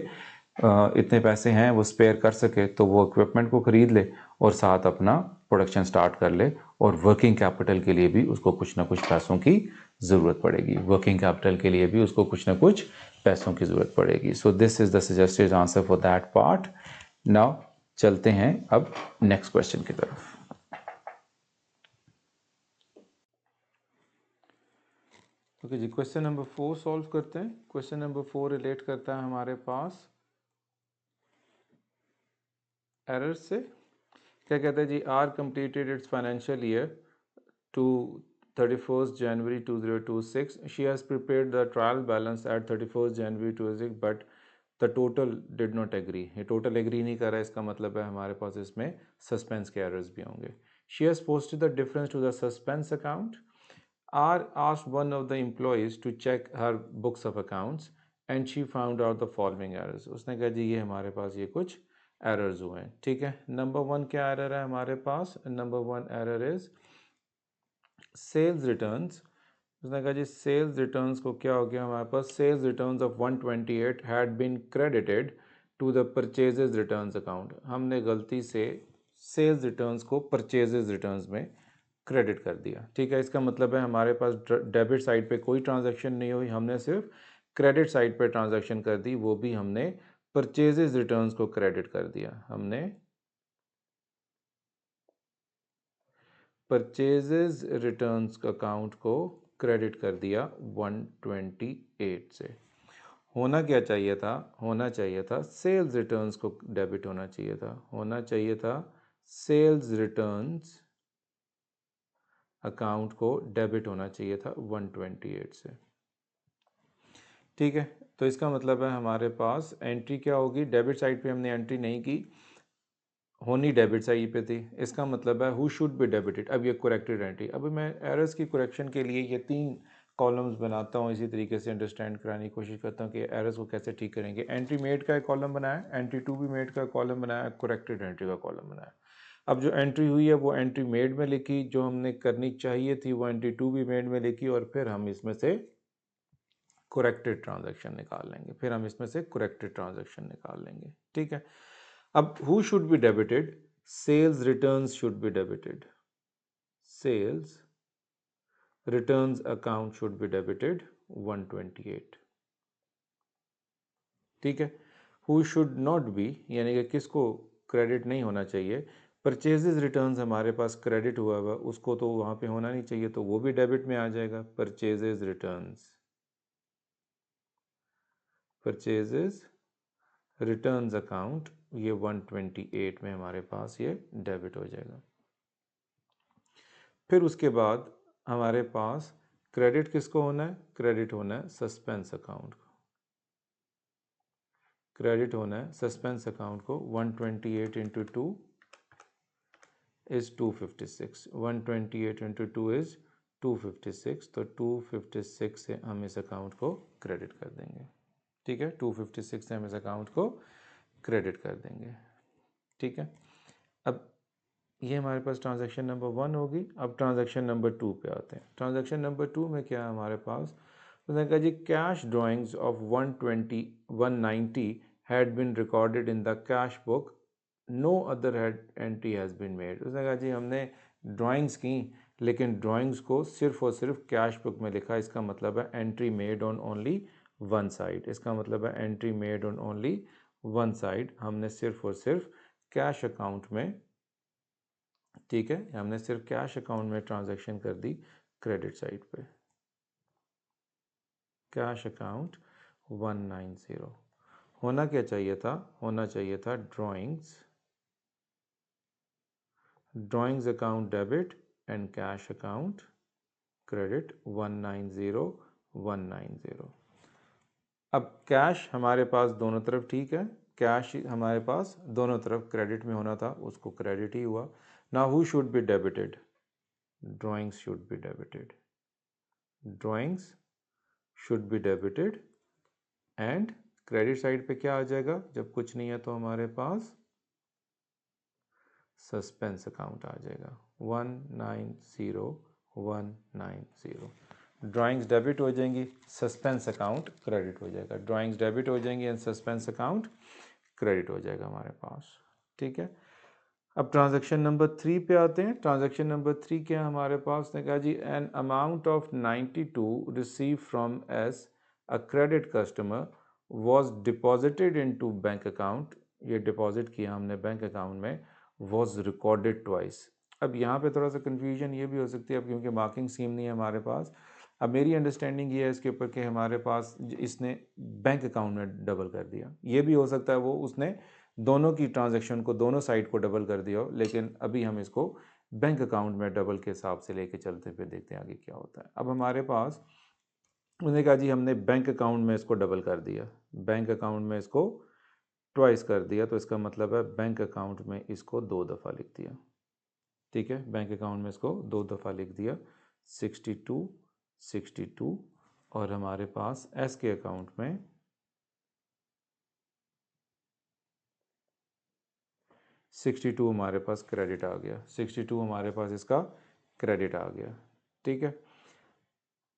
इतने पैसे हैं वो स्पेयर कर सके तो वो इक्विपमेंट को खरीद ले और साथ अपना प्रोडक्शन स्टार्ट कर ले, और वर्किंग कैपिटल के लिए भी उसको कुछ ना कुछ पैसों की ज़रूरत पड़ेगी, वर्किंग कैपिटल के लिए भी उसको कुछ ना कुछ पैसों की ज़रूरत पड़ेगी। So this is the suggested answer for that part. Now चलते हैं अब नेक्स्ट क्वेश्चन की तरफ। ओके जी, क्वेश्चन नंबर 4 सॉल्व करते हैं। क्वेश्चन नंबर 4 रिलेट करता है हमारे पास एरर से। क्या कहता है जी, R completed its financial year to 31st January 2026। She has prepared the trial balance at 31st January 2026 but the total did not agree. ये टोटल एग्री नहीं कर रहा है, इसका मतलब है हमारे पास इसमें सस्पेंस के एरर्स भी होंगे। She has posted the difference to the suspense account. R asked one of the employees to check her books of accounts and she found out the following errors। उसने कहा जी ये हमारे पास ये कुछ errors हुए हैं। ठीक है, नंबर 1 क्या error है हमारे पास? Number 1 error is sales returns। उसने कहा जी सेल्स रिटर्न्स को क्या हो गया हमारे पास, sales returns of 128 had been credited to the purchases returns account. हमने गलती से सेल्स रिटर्न्स को परचेजेज रिटर्न्स में क्रेडिट कर दिया। ठीक है, इसका मतलब है हमारे पास डेबिट साइड पे कोई ट्रांजैक्शन नहीं हुई, हमने सिर्फ क्रेडिट साइड पे ट्रांजैक्शन कर दी, वो भी हमने परचेजेज रिटर्न्स को क्रेडिट कर दिया। हमने परचेजेज रिटर्न्स अकाउंट को क्रेडिट कर दिया 128 से। होना क्या चाहिए था, होना चाहिए था सेल्स रिटर्न्स को डेबिट होना चाहिए था, होना चाहिए था सेल्स रिटर्न्स अकाउंट को डेबिट होना चाहिए था 128 से। ठीक है, तो इसका मतलब है हमारे पास एंट्री क्या होगी, डेबिट साइड पे हमने एंट्री नहीं की, होनी डेबिट साइड पे थी, इसका मतलब है हु शुड बी डेबिटेड। अब ये करेक्टेड एंट्री, अब मैं एरर्स की करेक्शन के लिए ये 3 कॉलम्स बनाता हूँ, इसी तरीके से अंडरस्टैंड कराने की कोशिश करता हूँ कि एरर्स को कैसे ठीक करेंगे। एंट्री मेड का एक कॉलम बनाया, एंट्री टू बी मेड का कॉलम बनाया, करेक्टेड एंट्री का कॉलम बनाया। अब जो एंट्री हुई है वो एंट्री मेड में लिखी, जो हमने करनी चाहिए थी वो एंट्री टू बी मेड में लिखी, और फिर हम इसमें से करेक्टेड ट्रांजैक्शन निकाल लेंगे, फिर हम इसमें से करेक्टेड ट्रांजैक्शन निकाल लेंगे। ठीक है, अब who should be debited, sales returns should be debited, sales returns account should be debited 128। ठीक है, हु शुड नॉट बी, यानी कि किसको क्रेडिट नहीं होना चाहिए, परचेजेस रिटर्न्स हमारे पास क्रेडिट हुआ हुआ, उसको तो वहाँ पे होना नहीं चाहिए, तो वो भी डेबिट में आ जाएगा। Purchases returns, purchases returns account, ये 128 में हमारे पास ये डेबिट हो जाएगा। फिर उसके बाद हमारे पास क्रेडिट किसको होना है, क्रेडिट होना है सस्पेंस अकाउंट को, क्रेडिट होना है सस्पेंस अकाउंट को। 128 into two is 256, 128 into two is 256, तो 256 से हम इस अकाउंट को क्रेडिट कर देंगे। ठीक है, 256 से हम इस अकाउंट को क्रेडिट कर देंगे। ठीक है, अब ये हमारे पास ट्रांजैक्शन नंबर 1 होगी। अब ट्रांजैक्शन नंबर 2 पे आते हैं। ट्रांजैक्शन नंबर 2 में क्या है हमारे पास, तो उसने कहा जी cash drawings of 190 had been recorded in the cash book, no other had entry has been made. उसने कहा जी हमने ड्राइंग्स की, लेकिन ड्राइंग्स को सिर्फ और सिर्फ कैश बुक में लिखा, इसका मतलब है entry made on only one side, इसका मतलब है entry made on only one side, हमने सिर्फ और सिर्फ कैश अकाउंट में, ठीक है, हमने सिर्फ कैश अकाउंट में ट्रांजैक्शन कर दी क्रेडिट साइड पे। कैश अकाउंट 190, होना क्या चाहिए था, होना चाहिए था drawings, drawings account debit and cash account credit 190 190। अब कैश हमारे पास दोनों तरफ, ठीक है, कैश हमारे पास दोनों तरफ क्रेडिट में होना था, उसको क्रेडिट ही हुआ। Now who should be debited, drawings should be debited, drawings should be debited and credit side पे क्या आ जाएगा, जब कुछ नहीं है तो हमारे पास सस्पेंस अकाउंट आ जाएगा 190 190। ड्राइंग्स डेबिट हो जाएंगी, सस्पेंस अकाउंट क्रेडिट हो जाएगा, ड्राइंग्स डेबिट हो जाएंगी एंड सस्पेंस अकाउंट क्रेडिट हो जाएगा हमारे पास। ठीक है, अब ट्रांजैक्शन नंबर 3 पे आते हैं। ट्रांजैक्शन नंबर 3 क्या है हमारे पास, ने कहा जी an amount of 92 receive from as a credit customer was deposited into bank account, ये डिपॉजिट किया हमने बैंक अकाउंट में, वॉज रिकॉर्डेड ट्वाइस। अब यहाँ पे थोड़ा सा कन्फ्यूजन ये भी हो सकती है, अब क्योंकि मार्किंग स्कीम नहीं है हमारे पास। अब मेरी अंडरस्टैंडिंग ये है इसके ऊपर कि हमारे पास इसने बैंक अकाउंट में डबल कर दिया, ये भी हो सकता है वो उसने दोनों की ट्रांजैक्शन को, दोनों साइड को डबल कर दिया हो, लेकिन अभी हम इसको बैंक अकाउंट में डबल के हिसाब से लेके चलते हुए देखते हैं आगे क्या होता है। अब हमारे पास उन्होंने कहा जी हमने बैंक अकाउंट में इसको डबल कर दिया, बैंक अकाउंट में इसको ट्वाइस कर दिया, तो इसका मतलब है बैंक अकाउंट में इसको 2 दफ़ा लिख दिया। ठीक है, बैंक अकाउंट में इसको 2 दफ़ा लिख दिया, 62 62, और हमारे पास एस के अकाउंट में 62 हमारे पास क्रेडिट आ गया, 62 हमारे पास इसका क्रेडिट आ गया। ठीक है,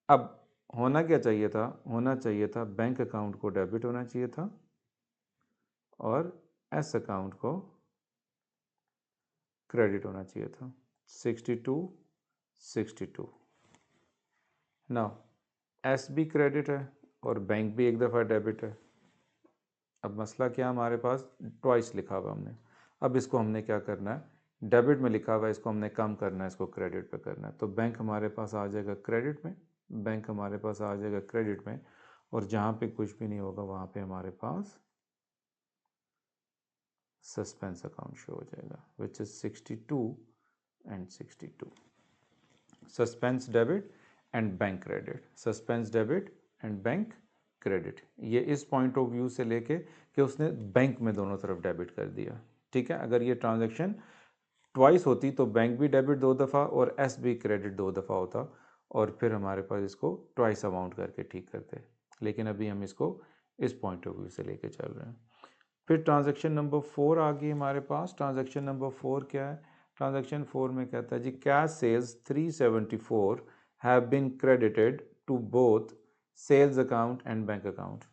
अब होना क्या चाहिए था, होना चाहिए था बैंक अकाउंट को डेबिट होना चाहिए था और एस अकाउंट को क्रेडिट होना चाहिए था। 62 62, नाउ एस भी क्रेडिट है और बैंक भी एक दफ़ा डेबिट है। अब मसला क्या, हमारे पास ट्वाइस लिखा हुआ हमने, अब इसको हमने क्या करना है, डेबिट में लिखा हुआ है, इसको हमने कम करना है, इसको क्रेडिट पे करना है, तो बैंक हमारे पास आ जाएगा क्रेडिट में, बैंक हमारे पास आ जाएगा क्रेडिट में, और जहाँ पे कुछ भी नहीं होगा वहाँ पे हमारे पास सस्पेंस अकाउंट शो हो जाएगा, which is 62 and 62. Suspense debit and bank credit, suspense debit and bank credit, ये इस पॉइंट ऑफ व्यू से लेके कि उसने बैंक में दोनों तरफ डेबिट कर दिया. ठीक है, अगर ये ट्रांजैक्शन ट्वाइस होती तो बैंक भी डेबिट 2 दफ़ा और एस भी क्रेडिट 2 दफ़ा होता, और फिर हमारे पास इसको ट्वाइस अमाउंट करके ठीक करते. लेकिन अभी हम इसको इस पॉइंट ऑफ व्यू से लेके चल रहे हैं. फिर ट्रांजैक्शन नंबर 4 आ गई हमारे पास. ट्रांजैक्शन नंबर 4 क्या है? ट्रांजैक्शन 4 में कहता है जी cash sales 374 have been credited to both sales account and bank account.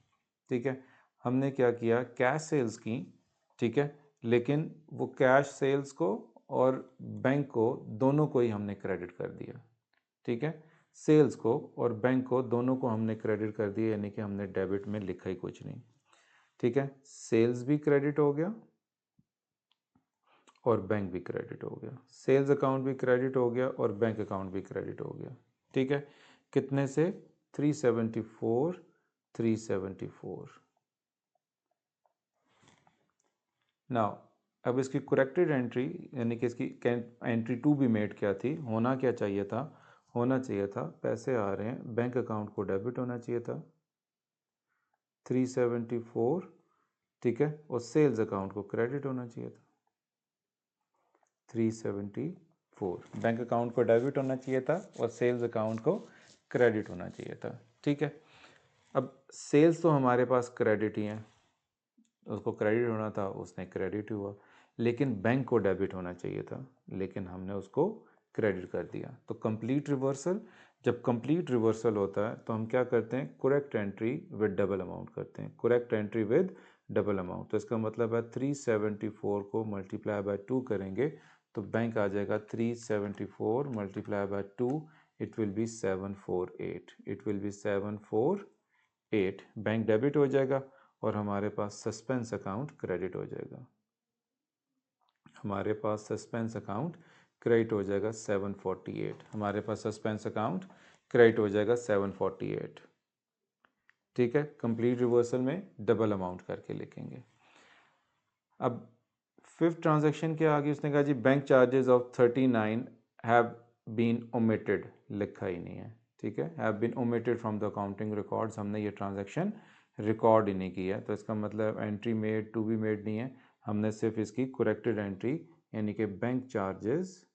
ठीक है, हमने क्या किया, कैश सेल्स की. ठीक है, लेकिन वो कैश सेल्स को और बैंक को दोनों को ही हमने क्रेडिट कर दिया. ठीक है, सेल्स को और बैंक को दोनों को हमने क्रेडिट कर दिया, यानी कि हमने डेबिट में लिखा ही कुछ नहीं. ठीक है, सेल्स भी क्रेडिट हो गया और बैंक भी क्रेडिट हो गया, सेल्स अकाउंट भी क्रेडिट हो गया और बैंक अकाउंट भी क्रेडिट हो गया. ठीक है, कितने से? 374, 374. नाउ अब इसकी करेक्टेड एंट्री, यानी कि इसकी एंट्री 2 भी मेड क्या थी, होना क्या चाहिए था? होना चाहिए था पैसे आ रहे हैं, बैंक अकाउंट को डेबिट होना चाहिए था 374. ठीक है, और सेल्स अकाउंट को क्रेडिट होना चाहिए था 374. बैंक अकाउंट को डेबिट होना चाहिए था और सेल्स अकाउंट को क्रेडिट होना चाहिए था. ठीक है, अब सेल्स तो हमारे पास क्रेडिट ही है, उसको क्रेडिट होना था, उसने क्रेडिट हुआ. लेकिन बैंक को डेबिट होना चाहिए था, लेकिन हमने उसको क्रेडिट कर दिया. तो कंप्लीट रिवर्सल, जब कंप्लीट रिवर्सल होता है तो हम क्या करते हैं, correct entry with double amount करते हैं. Correct entry with double amount, तो इसका मतलब है 374 को मल्टीप्लाई बाय 2 करेंगे तो बैंक आ जाएगा 374 multiply by 2, it will be 748. It will be 748. Bank debit हो जाएगा और हमारे पास सस्पेंस अकाउंट क्रेडिट हो जाएगा. हमारे पास सस्पेंस अकाउंट क्रेडिट हो जाएगा 748. हमारे पास सस्पेंस अकाउंट क्रेडिट हो जाएगा 748. ठीक है, कंप्लीट रिवर्सल में डबल अमाउंट करके लिखेंगे. अब फिफ्थ ट्रांजैक्शन के आगे उसने कहा जी bank charges of 39 have been omitted, लिखा ही नहीं है. ठीक है, have been omitted from the accounting records, हमने ये ट्रांजैक्शन रिकॉर्ड ही नहीं किया, तो इसका मतलब एंट्री मेड टू भी मेड नहीं है, हमने सिर्फ इसकी करेक्टेड एंट्री यानी कि bank charges,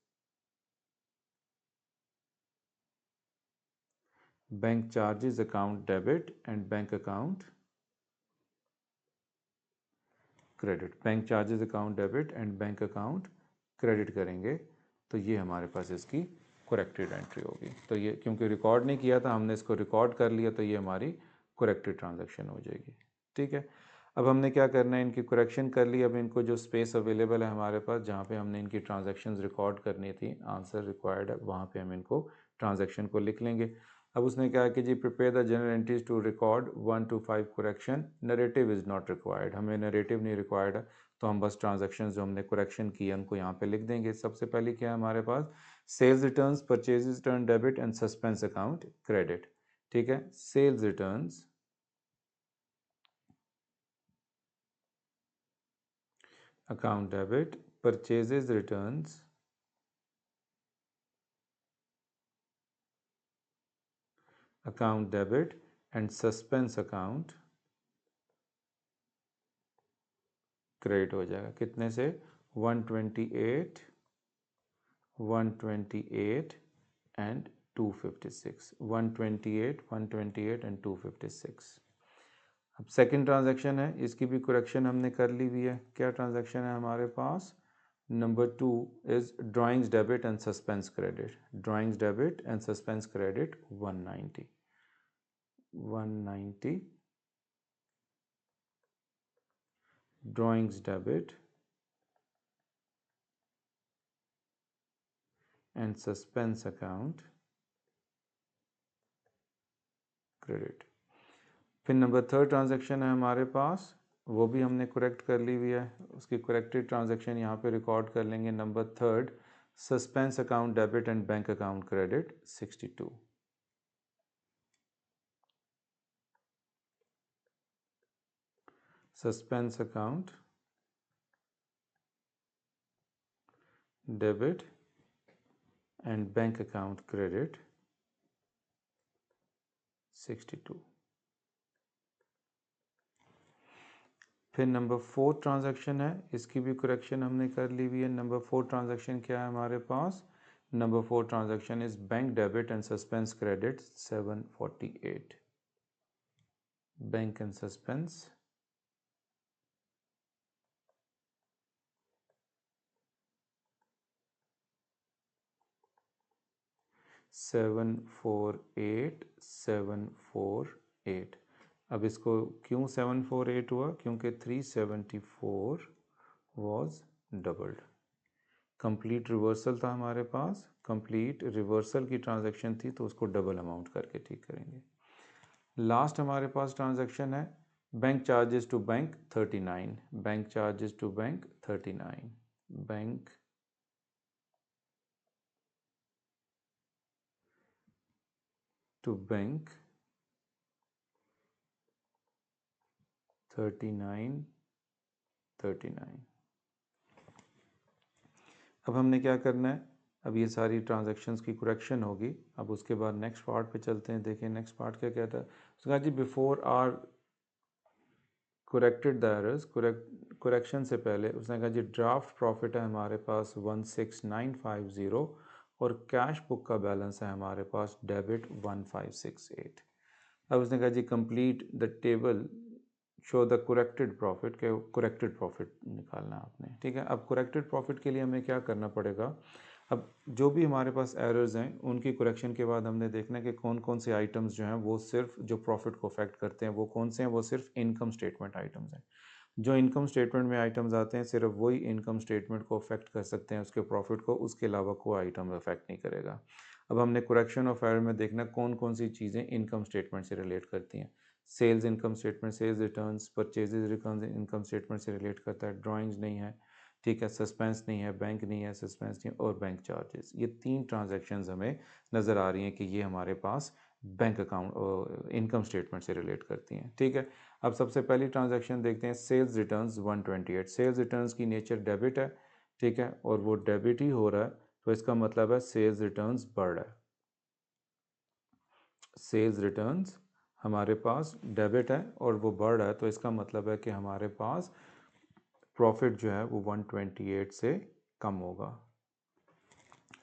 bank charges account debit and bank account credit, bank charges account debit and bank account credit करेंगे तो ये हमारे पास इसकी करेक्टेड एंट्री होगी. तो ये क्योंकि रिकॉर्ड नहीं किया था, हमने इसको रिकॉर्ड कर लिया, तो ये हमारी करेक्टेड ट्रांजैक्शन हो जाएगी. ठीक है, अब हमने क्या करना है, इनकी करेक्शन कर ली. अब इनको जो स्पेस अवेलेबल है हमारे पास जहाँ पे हमने इनकी ट्रांजैक्शंस रिकॉर्ड करनी थी, आंसर रिक्वायर्ड है, वहाँ पे हम इनको ट्रांजैक्शन को लिख लेंगे. अब उसने कहा कि जी prepare the general entries to record 1 to 5 correction, narrative is not required, हमें नरेटिव नहीं रिक्वायर्ड है, तो हम बस ट्रांजैक्शन जो हमने करेक्शन की है उनको यहाँ पे लिख देंगे. सबसे पहले क्या है हमारे पास, sales returns, purchases return debit and suspense account credit. ठीक है, sales returns, account debit, purchases returns, account debit and suspense account credit हो जाएगा. कितने से? 128, 128 एंड 256. 128, 128 एंड 256. अब सेकंड ट्रांजैक्शन है, इसकी भी करेक्शन हमने कर ली हुई है. क्या ट्रांजैक्शन है हमारे पास? Number 2 is drawings debit and suspense credit. Drawings debit and suspense credit 190, 190. Drawings debit and suspense account credit. फिर नंबर थर्ड ट्रांजैक्शन है हमारे पास, वो भी हमने करेक्ट कर ली हुई है, उसकी करेक्टेड ट्रांजैक्शन यहाँ पे रिकॉर्ड कर लेंगे. Number third, suspense account debit and bank account credit 62. Suspense account debit and bank account credit 62। फिर नंबर 4 ट्रांजैक्शन है, इसकी भी करेक्शन हमने कर ली हुई है। नंबर 4 ट्रांजैक्शन क्या है हमारे पास? Number 4 transaction is bank debit and suspense credit 748। Bank and suspense 748। अब इसको क्यों 748 हुआ? क्योंकि 374 वॉज डबल्ड। कंप्लीट रिवर्सल था हमारे पास, कंप्लीट रिवर्सल की ट्रांजैक्शन थी तो उसको डबल अमाउंट करके ठीक करेंगे। लास्ट हमारे पास ट्रांजैक्शन है bank charges to bank 39। Bank charges to bank 39। Bank to bank 39। अब हमने क्या करना है? अब ये सारी ट्रांजैक्शंस की करेक्शन होगी। अब उसके बाद नेक्स्ट पार्ट पे चलते हैं। देखिए नेक्स्ट पार्ट क्या कहता है। उसने कहा जी before R corrected the errors, correction से पहले उसने कहा जी ड्राफ्ट प्रॉफिट है हमारे पास 16950 और कैश बुक का बैलेंस है हमारे पास डेबिट 1568। अब उसने कहा जी complete the table show the corrected profit के करेक्टेड प्रॉफिट निकालना आपने, ठीक है। अब करेक्टेड प्रॉफिट के लिए हमें क्या करना पड़ेगा? अब जो भी हमारे पास एरर्स हैं उनकी करेक्शन के बाद हमने देखना है कि कौन कौन से आइटम्स जो हैं वो सिर्फ जो प्रॉफिट को अफेक्ट करते हैं वो कौन से हैं, वो सिर्फ इनकम स्टेटमेंट आइटम्स हैं। जो इनकम स्टेटमेंट में आइटम्स आते हैं सिर्फ वही इनकम स्टेटमेंट को अफेक्ट कर सकते हैं, उसके प्रॉफिट को, उसके अलावा कोई आइटम अफेक्ट नहीं करेगा। अब हमने करेक्शन ऑफ एरर में देखना कौन कौन सी चीज़ें इनकम स्टेटमेंट से रिलेट करती हैं। Sales income statement, sales returns, purchases return income statement से रिलेट करता है। ड्राइंग्स नहीं है, ठीक है, सस्पेंस नहीं है, बैंक नहीं है, सस्पेंस नहीं है, और बैंक चार्जेस। ये 3 ट्रांजैक्शंस हमें नज़र आ रही हैं कि ये हमारे पास बैंक अकाउंट इनकम स्टेटमेंट से रिलेट करती हैं, ठीक है। अब सबसे पहली ट्रांजैक्शन देखते हैं, सेल्स रिटर्न्स 128। सेल्स रिटर्न्स की नेचर डेबिट है, ठीक है, और वो डेबिट ही हो रहा है तो इसका मतलब है सेल्स रिटर्न्स बढ़ रहा है। सेल्स रिटर्न्स हमारे पास डेबिट है और वो बढ़ रहा है तो इसका मतलब है कि हमारे पास प्रॉफिट जो है वो 128 से कम होगा।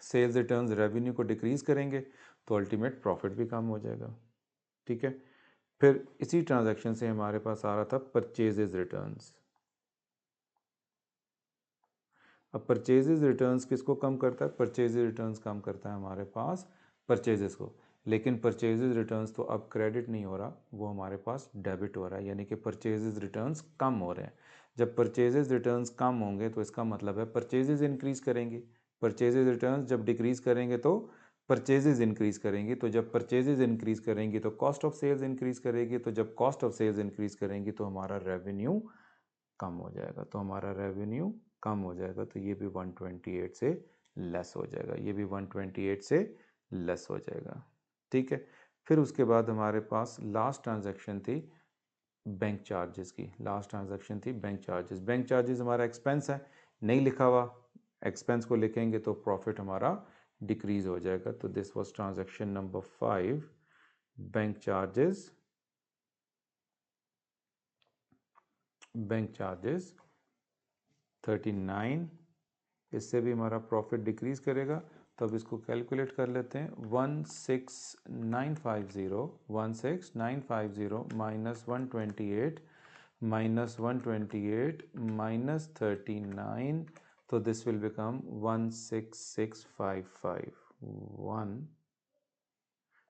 सेल्स रिटर्न्स रेवेन्यू को डिक्रीज करेंगे तो अल्टीमेट प्रॉफिट भी कम हो जाएगा, ठीक है। फिर इसी ट्रांजैक्शन से हमारे पास आ रहा था परचेजेज रिटर्न्स। अब परचेजेज रिटर्न्स किसको कम करता है? परचेजेज रिटर्न्स कम करता है हमारे पास परचेजेस को, लेकिन परचेजेज रिटर्न्स तो अब क्रेडिट नहीं हो रहा, वो हमारे पास डेबिट हो रहा है, यानी कि परचेजेज रिटर्न्स कम हो रहे हैं। जब परचेजेज रिटर्न्स कम होंगे तो इसका मतलब है परचेजेज इंक्रीज करेंगे। परचेजेज रिटर्न्स जब डिक्रीज करेंगे तो परचेजेज इंक्रीज करेंगी, तो जब परचेजेज इंक्रीज करेंगी तो कॉस्ट ऑफ सेल्स इंक्रीज करेगी, तो जब कॉस्ट ऑफ सेल्स इंक्रीज करेंगी तो हमारा रेवेन्यू कम हो जाएगा, तो हमारा रेवेन्यू कम हो जाएगा, तो ये भी 128 से लेस हो जाएगा, ये भी 128 से लेस हो जाएगा, ठीक है। फिर उसके बाद हमारे पास लास्ट ट्रांजैक्शन थी बैंक चार्जेस की। लास्ट ट्रांजैक्शन थी बैंक चार्जेस। बैंक चार्जेस हमारा एक्सपेंस है, नहीं लिखा हुआ, एक्सपेंस को लिखेंगे तो प्रॉफिट हमारा डिक्रीज हो जाएगा। तो this was transaction number 5, bank charges, bank charges 39। इससे भी हमारा प्रॉफिट डिक्रीज करेगा, तो अब इसको कैलकुलेट कर लेते हैं। 16950 माइनस 128 माइनस 128 माइनस 39, तो दिस विल बिकम 16655।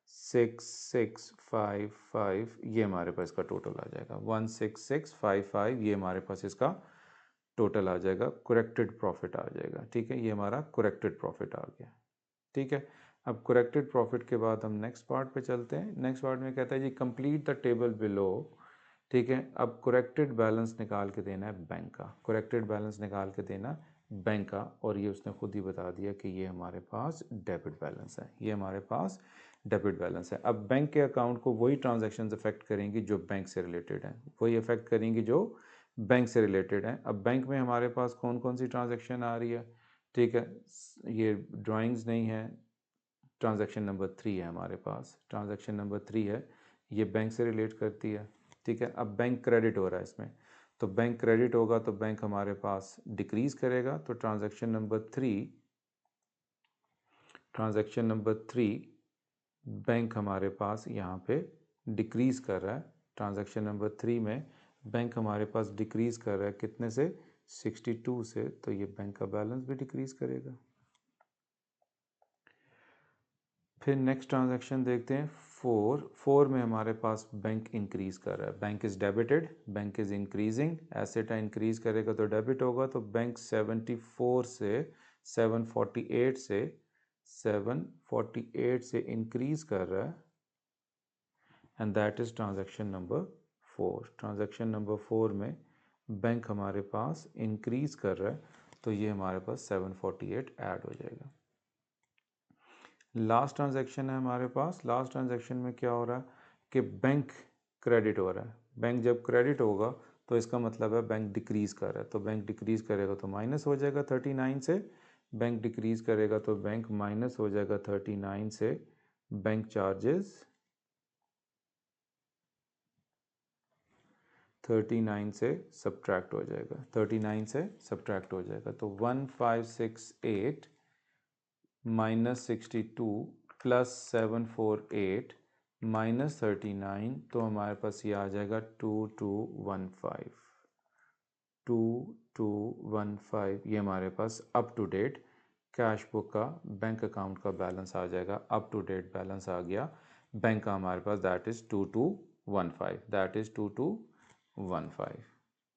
16655 ये हमारे पास इसका टोटल आ जाएगा। 16655 ये हमारे पास इसका टोटल आ जाएगा, करेक्टेड प्रॉफिट आ जाएगा, ठीक है। ये हमारा करेक्टेड प्रॉफिट आ गया, ठीक है। अब करेक्टेड प्रॉफिट के बाद हम नेक्स्ट पार्ट पे चलते हैं। नेक्स्ट पार्ट में कहता है जी कंप्लीट द टेबल बिलो, ठीक है। अब करेक्टेड बैलेंस निकाल के देना है बैंक का, करेक्टेड बैलेंस निकाल के देना बैंक का, और ये उसने खुद ही बता दिया कि ये हमारे पास डेबिट बैलेंस है, ये हमारे पास डेबिट बैलेंस है। अब बैंक के अकाउंट को वही ट्रांजैक्शंस अफेक्ट करेंगी जो बैंक से रिलेटेड हैं, वही अफेक्ट करेंगी जो बैंक से रिलेटेड हैं। अब बैंक में हमारे पास कौन कौन सी ट्रांजैक्शन आ रही है, ठीक है, ये ड्राइंग्स नहीं है, ट्रांजैक्शन नंबर 3 है हमारे पास, ट्रांजैक्शन नंबर 3 है, ये बैंक से रिलेट करती है, ठीक है। अब बैंक क्रेडिट हो रहा है इसमें, तो बैंक क्रेडिट होगा तो बैंक हमारे पास डिक्रीज करेगा, तो ट्रांजैक्शन नंबर 3 बैंक हमारे पास यहाँ पे डिक्रीज कर रहा है। ट्रांजैक्शन नंबर 3 में बैंक हमारे पास डिक्रीज कर रहा है कितने से, 62 से, तो ये बैंक का बैलेंस भी डिक्रीज करेगा। फिर नेक्स्ट ट्रांजैक्शन देखते हैं 4 में हमारे पास बैंक इंक्रीज कर रहा है, bank is debited, bank is increasing, asset increase करेगा तो डेबिट होगा, तो बैंक 74 से 748 से इंक्रीज कर रहा है, and that is transaction number 4। Transaction number 4 में बैंक हमारे पास इंक्रीज कर रहा है, तो ये हमारे पास 748 ऐड हो जाएगा। लास्ट ट्रांजैक्शन है हमारे पास, लास्ट ट्रांजैक्शन में क्या हो रहा है कि बैंक क्रेडिट हो रहा है। बैंक जब क्रेडिट होगा तो इसका मतलब है बैंक डिक्रीज कर रहा है, तो बैंक डिक्रीज करेगा तो माइनस हो जाएगा 39 से, बैंक डिक्रीज करेगा तो बैंक माइनस हो जाएगा 39 से, बैंक चार्जेस 39 से सब्ट्रैक्ट हो जाएगा, 39 से सब्ट्रैक्ट हो जाएगा, तो 1568 माइनस 62 प्लस 748 माइनस 39, तो हमारे पास ये आ जाएगा 2215, ये हमारे पास up to date cash book का बैंक अकाउंट का बैलेंस आ जाएगा, अप टू डेट बैलेंस आ गया बैंक का हमारे पास, दैट इज़ 2215,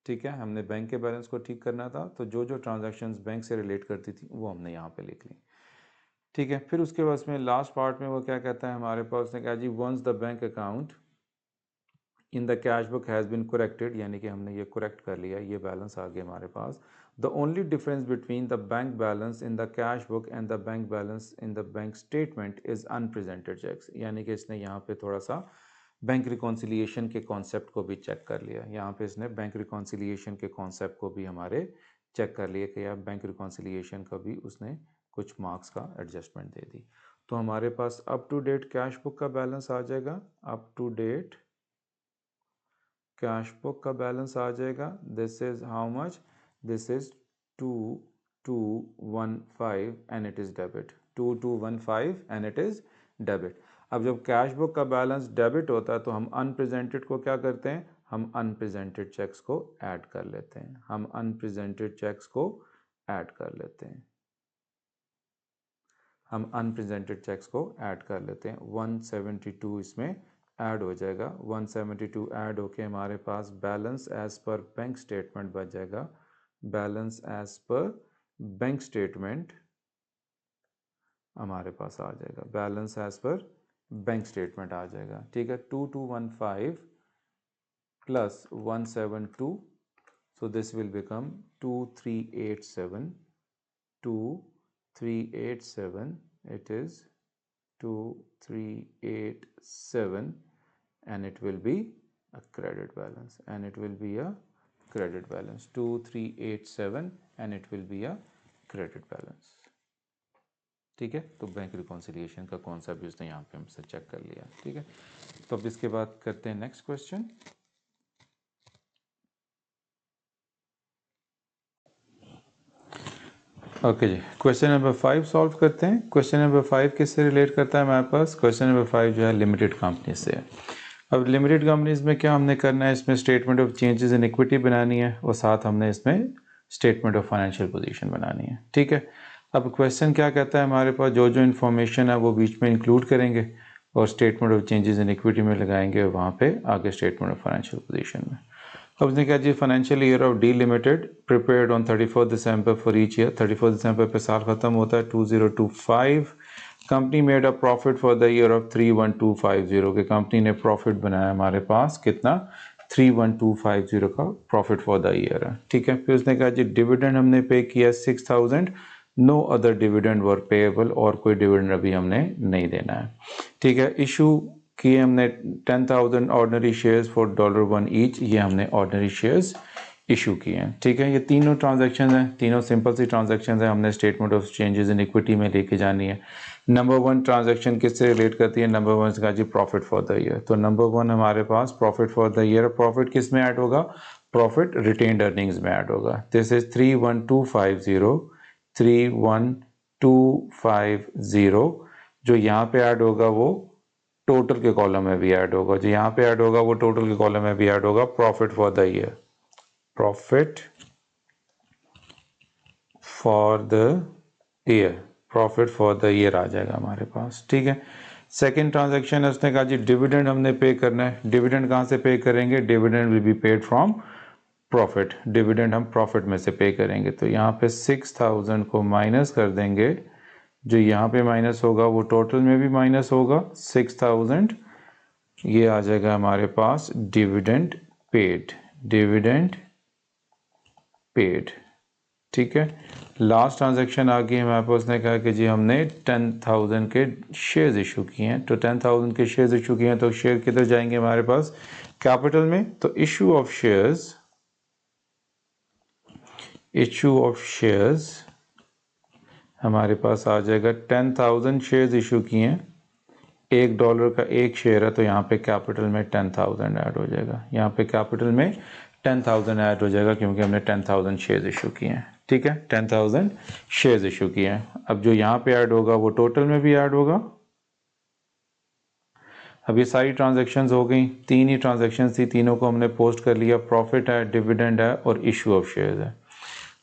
ठीक है। हमने बैंक के बैलेंस को ठीक करना था, तो जो जो ट्रांजैक्शंस बैंक से रिलेट करती थी वो हमने यहाँ पे लिख ली, ठीक है। फिर उसके बाद में लास्ट पार्ट में वो क्या कहता है हमारे पास, उसने कहा जी once the bank account in the cash book has been corrected, यानी कि हमने ये करेक्ट कर लिया, ये बैलेंस आ गया हमारे पास। The only difference between the bank balance in the cash book and the bank balance in the bank statement is unpresented cheques, यानी कि इसने यहाँ पे थोड़ा सा बैंक रिकॉन्सिलिएशन के कॉन्सेप्ट को भी चेक कर लिया। यहाँ पे इसने बैंक रिकॉन्सिलिएशन के कॉन्सेप्ट को भी हमारे चेक कर लिया कि यार बैंक रिकॉन्सिलिएशन का भी उसने कुछ मार्क्स का एडजस्टमेंट दे दी। तो हमारे पास up to date cash book का बैलेंस आ जाएगा, up to date cash book का बैलेंस आ जाएगा, this is how much, this is 2215 and it is debit, 2215 and it is debit. अब जब कैश बुक का बैलेंस डेबिट होता है तो हम अनप्रेजेंटेड को क्या करते हैं, हम अनप्रेजेंटेड चेक्स को ऐड कर लेते हैं, हम अनप्रेजेंटेड चेक्स को ऐड कर लेते हैं, हम अनप्रेजेंटेड चेक्स को ऐड कर लेते हैं। 172 इसमें ऐड हो जाएगा, 172 ऐड होके हमारे पास balance as per bank statement बच जाएगा, balance as per bank statement हमारे पास आ जाएगा, balance as per bank statement आ जाएगा, ठीक है। 2215 plus 172, so this will become 2387, it is 2387, and it will be a credit balance, and it will be a credit balance, 2387 and it will be a credit balance, ठीक है। तो bank reconciliation का concept भी उसने यहाँ पे हमसे check कर लिया, ठीक है। तो अब इसके बाद करते हैं नेक्स्ट क्वेश्चन। ओके जी, क्वेश्चन नंबर 5 सॉल्व करते हैं। क्वेश्चन नंबर 5 किससे रिलेट करता है हमारे पास, क्वेश्चन नंबर 5 जो है लिमिटेड कंपनी से है। अब लिमिटेड कंपनीज में क्या हमने करना है, इसमें statement of changes in equity बनानी है और साथ हमने इसमें स्टेटमेंट ऑफ फाइनेंशियल पोजीशन बनानी है, ठीक है। अब क्वेश्चन क्या कहता है हमारे पास, जो जो इन्फॉर्मेशन है वो बीच में इंक्लूड करेंगे और statement of changes in equity में लगाएंगे और वहाँ पे आगे स्टेटमेंट ऑफ फाइनेंशियल पोजीशन में। अब उसने कहा जी financial year of D limited prepared on 31 December for each year, 31 दिसंबर पे साल खत्म होता है 2025। Company made a profit for the year of 31250 के कंपनी ने प्रॉफिट बनाया हमारे पास कितना, 31250 का प्रॉफिट फॉर द ईयर है, ठीक है। फिर उसने कहा जी डिविडेंड हमने पे किया 6000, नो अदर डिविडेंड वर पेएबल, और कोई डिविडेंड अभी हमने नहीं देना है। ठीक है, इशू किए हमने 10,000 ऑर्डिनरी शेयर्स फॉर $1 ईच, ये हमने ऑर्डिनरी शेयर्स इशू किए हैं। ठीक है, ये तीनों ट्रांजैक्शन हैं, तीनों सिंपल सी ट्रांजैक्शन हैं, हमने statement of changes in equity में लेके जानी है। नंबर 1 ट्रांजैक्शन किससे रिलेट करती है? नंबर 1 का जी प्रॉफिट फॉर द ईयर। तो नंबर 1 हमारे पास profit for the year, profit किस में ऐड होगा? प्रॉफिट रिटेन्ड अर्निंग्स में ऐड होगा। दिस इज 31250, 31250, जो यहाँ पे ऐड होगा वो टोटल के कॉलम में भी ऐड होगा, जो यहाँ पे ऐड होगा वो टोटल के कॉलम में भी ऐड होगा। Profit for the year, profit for the year, profit for the year आ जाएगा हमारे पास। ठीक है, सेकेंड ट्रांजैक्शन है, उसने कहा जी डिविडेंड हमने पे करना है। डिविडेंड कहाँ से पे करेंगे? Dividend will be paid from profit, dividend हम प्रॉफिट में से पे करेंगे। तो यहाँ पे 6,000 को माइनस कर देंगे, जो यहाँ पे माइनस होगा वो टोटल में भी माइनस होगा 6,000, ये आ जाएगा हमारे पास डिविडेंड पेड, डिविडेंड पेड। ठीक है, लास्ट ट्रांजैक्शन आ गई हमारे पास, उसने कहा कि जी हमने 10,000 के शेयर्स इशू किए हैं। तो 10,000 के शेयर्स इशू किए हैं, तो शेयर किधर जाएंगे हमारे पास? कैपिटल में। तो issue of shares, issue of shares हमारे पास आ जाएगा 10,000 शेयर्स इशू किए हैं, $1 का एक शेयर है, तो यहाँ पे कैपिटल में 10,000 ऐड हो जाएगा, यहाँ पे कैपिटल में 10,000 ऐड हो जाएगा, क्योंकि हमने 10,000 शेयर्स इशू किए हैं। ठीक है, 10,000 शेयर्स इशू किए हैं। अब जो यहाँ पे ऐड होगा वो टोटल में भी ऐड होगा। अब ये सारी ट्रांजैक्शंस हो गई, तीन ही ट्रांजैक्शंस थी, तीनों को हमने पोस्ट कर लिया। प्रॉफिट है, डिविडेंड है और इशू ऑफ शेयर्स है।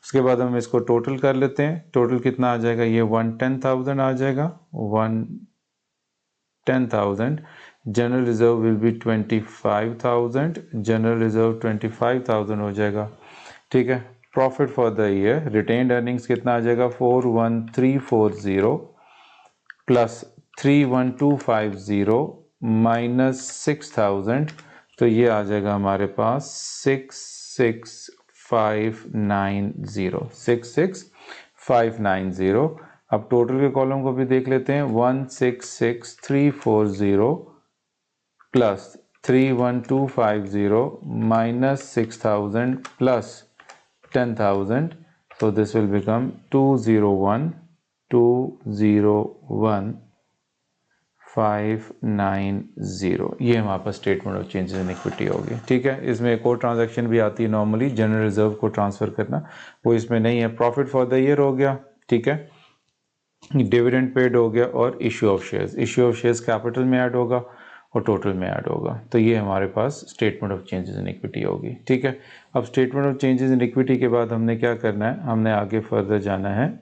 उसके बाद हम इसको टोटल कर लेते हैं। टोटल कितना आ जाएगा? ये 110,000 आ जाएगा, 110,000। General reserve will be 25,000, general reserve 25,000 हो जाएगा। ठीक है, profit for the year, retained earnings कितना आ जाएगा? 41340 प्लस 31250 माइनस 6,000, तो ये आ जाएगा हमारे पास 66,590, 66,590। अब टोटल के कॉलम को भी देख लेते हैं, 166,340 plus 31250 minus 6,000 plus 10,000, so this will become 201,590। ये हमारे पास statement of changes in equity होगी। ठीक है, इसमें एक और ट्रांजैक्शन भी आती है नॉर्मली, जनरल रिजर्व को ट्रांसफर करना, वो इसमें नहीं है। प्रॉफिट फॉर द ईयर हो गया, ठीक है, डिविडेंड पेड हो गया, और issue of shares, issue of shares capital में ऐड होगा और टोटल में ऐड होगा। तो ये हमारे पास statement of changes in equity होगी। ठीक है, अब statement of changes in equity के बाद हमने क्या करना है? हमने आगे फर्दर जाना है,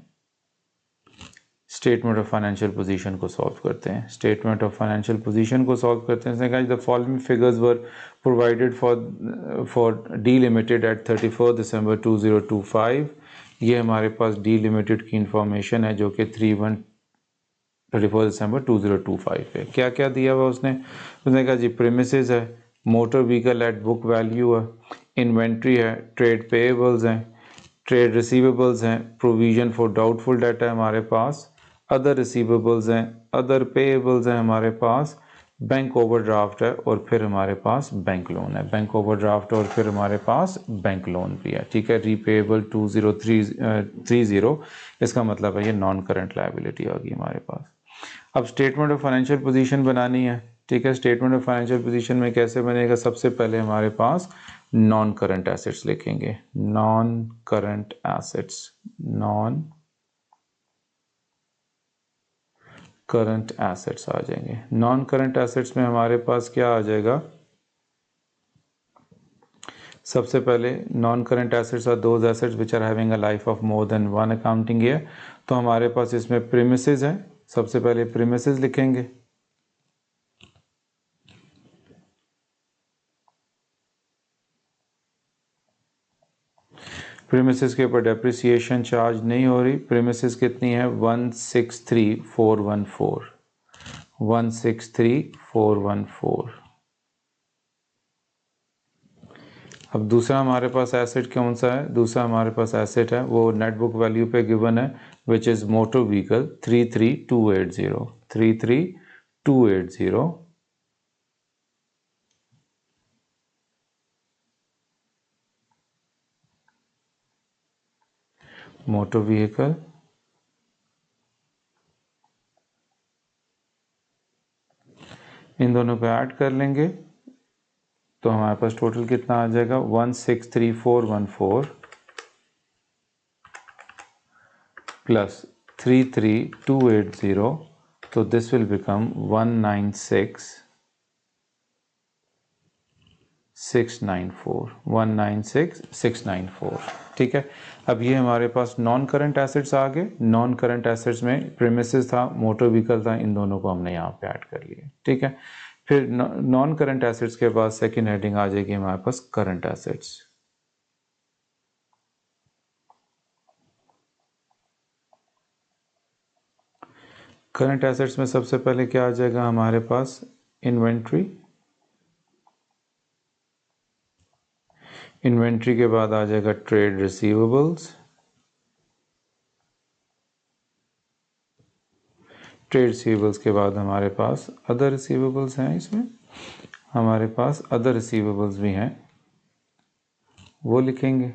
स्टेटमेंट ऑफ फाइनेंशियल पोजीशन को सॉल्व करते हैं। स्टेटमेंट ऑफ फाइनेंशियल पोजीशन को सॉल्व करते हैं। The following figures were provided for D limited at 31 December 2025। ये हमारे पास डी लिमिटेड की इंफॉर्मेशन है, जो कि 31 दिसंबर 2025 पे क्या क्या दिया हुआ उसने कहा जी प्रीमिसेस है, motor vehicle eight book value है, इन्वेंट्री है, ट्रेड पेएबल्स हैं, ट्रेड रिसीवेबल्स हैं, प्रोविजन फॉर डाउटफुल डेट है हमारे पास, अदर रिसीवेबल्स हैं, अदर पेएबल्स हैं हमारे पास, बैंक ओवरड्राफ्ट है, और फिर हमारे पास बैंक लोन है। बैंक ओवरड्राफ्ट और फिर हमारे पास बैंक लोन भी है। ठीक है, रीपेएबल 2030, इसका मतलब है ये नॉन करंट लायबिलिटी होगी हमारे पास। अब स्टेटमेंट ऑफ फाइनेंशियल पोजीशन बनानी है। ठीक है, स्टेटमेंट ऑफ फाइनेंशियल पोजीशन में कैसे बनेगा? सबसे पहले हमारे पास नॉन करंट एसेट्स लिखेंगे, non current assets, non current assets आ जाएंगे। नॉन करंट एसेट्स में हमारे पास क्या आ जाएगा? सबसे पहले non current assets are those assets which are having a life of more than 1 accounting year. तो हमारे पास इसमें प्रीमिसेस है, सबसे पहले प्रीमिसेस लिखेंगे, प्रीमिसेस के ऊपर डेप्रिसिएशन चार्ज नहीं हो रही। प्रीमिसेस कितनी है? 163,414, 163,414। अब दूसरा हमारे पास एसेट कौन सा है? दूसरा हमारे पास एसेट है वो नेट बुक वैल्यू पे गिवन है, which is motor vehicle 33280 33280। Motor vehicle in दोनों को ऐड कर लेंगे तो हमारे पास टोटल कितना आ जाएगा? 163414 प्लस 33280, तो दिस विल बिकम 196,694 ठीक है। अब ये हमारे पास नॉन करंट एसेट्स आ गए। नॉन करंट एसेट्स में प्रीमिसेस था, मोटर व्हीकल था, इन दोनों को हमने यहाँ पे ऐड कर लिया ठीक है। फिर नॉन करंट एसेट्स के बाद सेकंड हेडिंग आ जाएगी हमारे पास करंट एसेट्स। करंट एसेट्स में सबसे पहले क्या आ जाएगा हमारे पास? इन्वेंट्री। इन्वेंट्री के बाद आ जाएगा ट्रेड रिसीवेबल्स। ट्रेड रिसीवेबल्स के बाद हमारे पास अदर रिसीवेबल्स हैं। इसमें हमारे पास अदर रिसीवेबल्स भी हैं, वो लिखेंगे।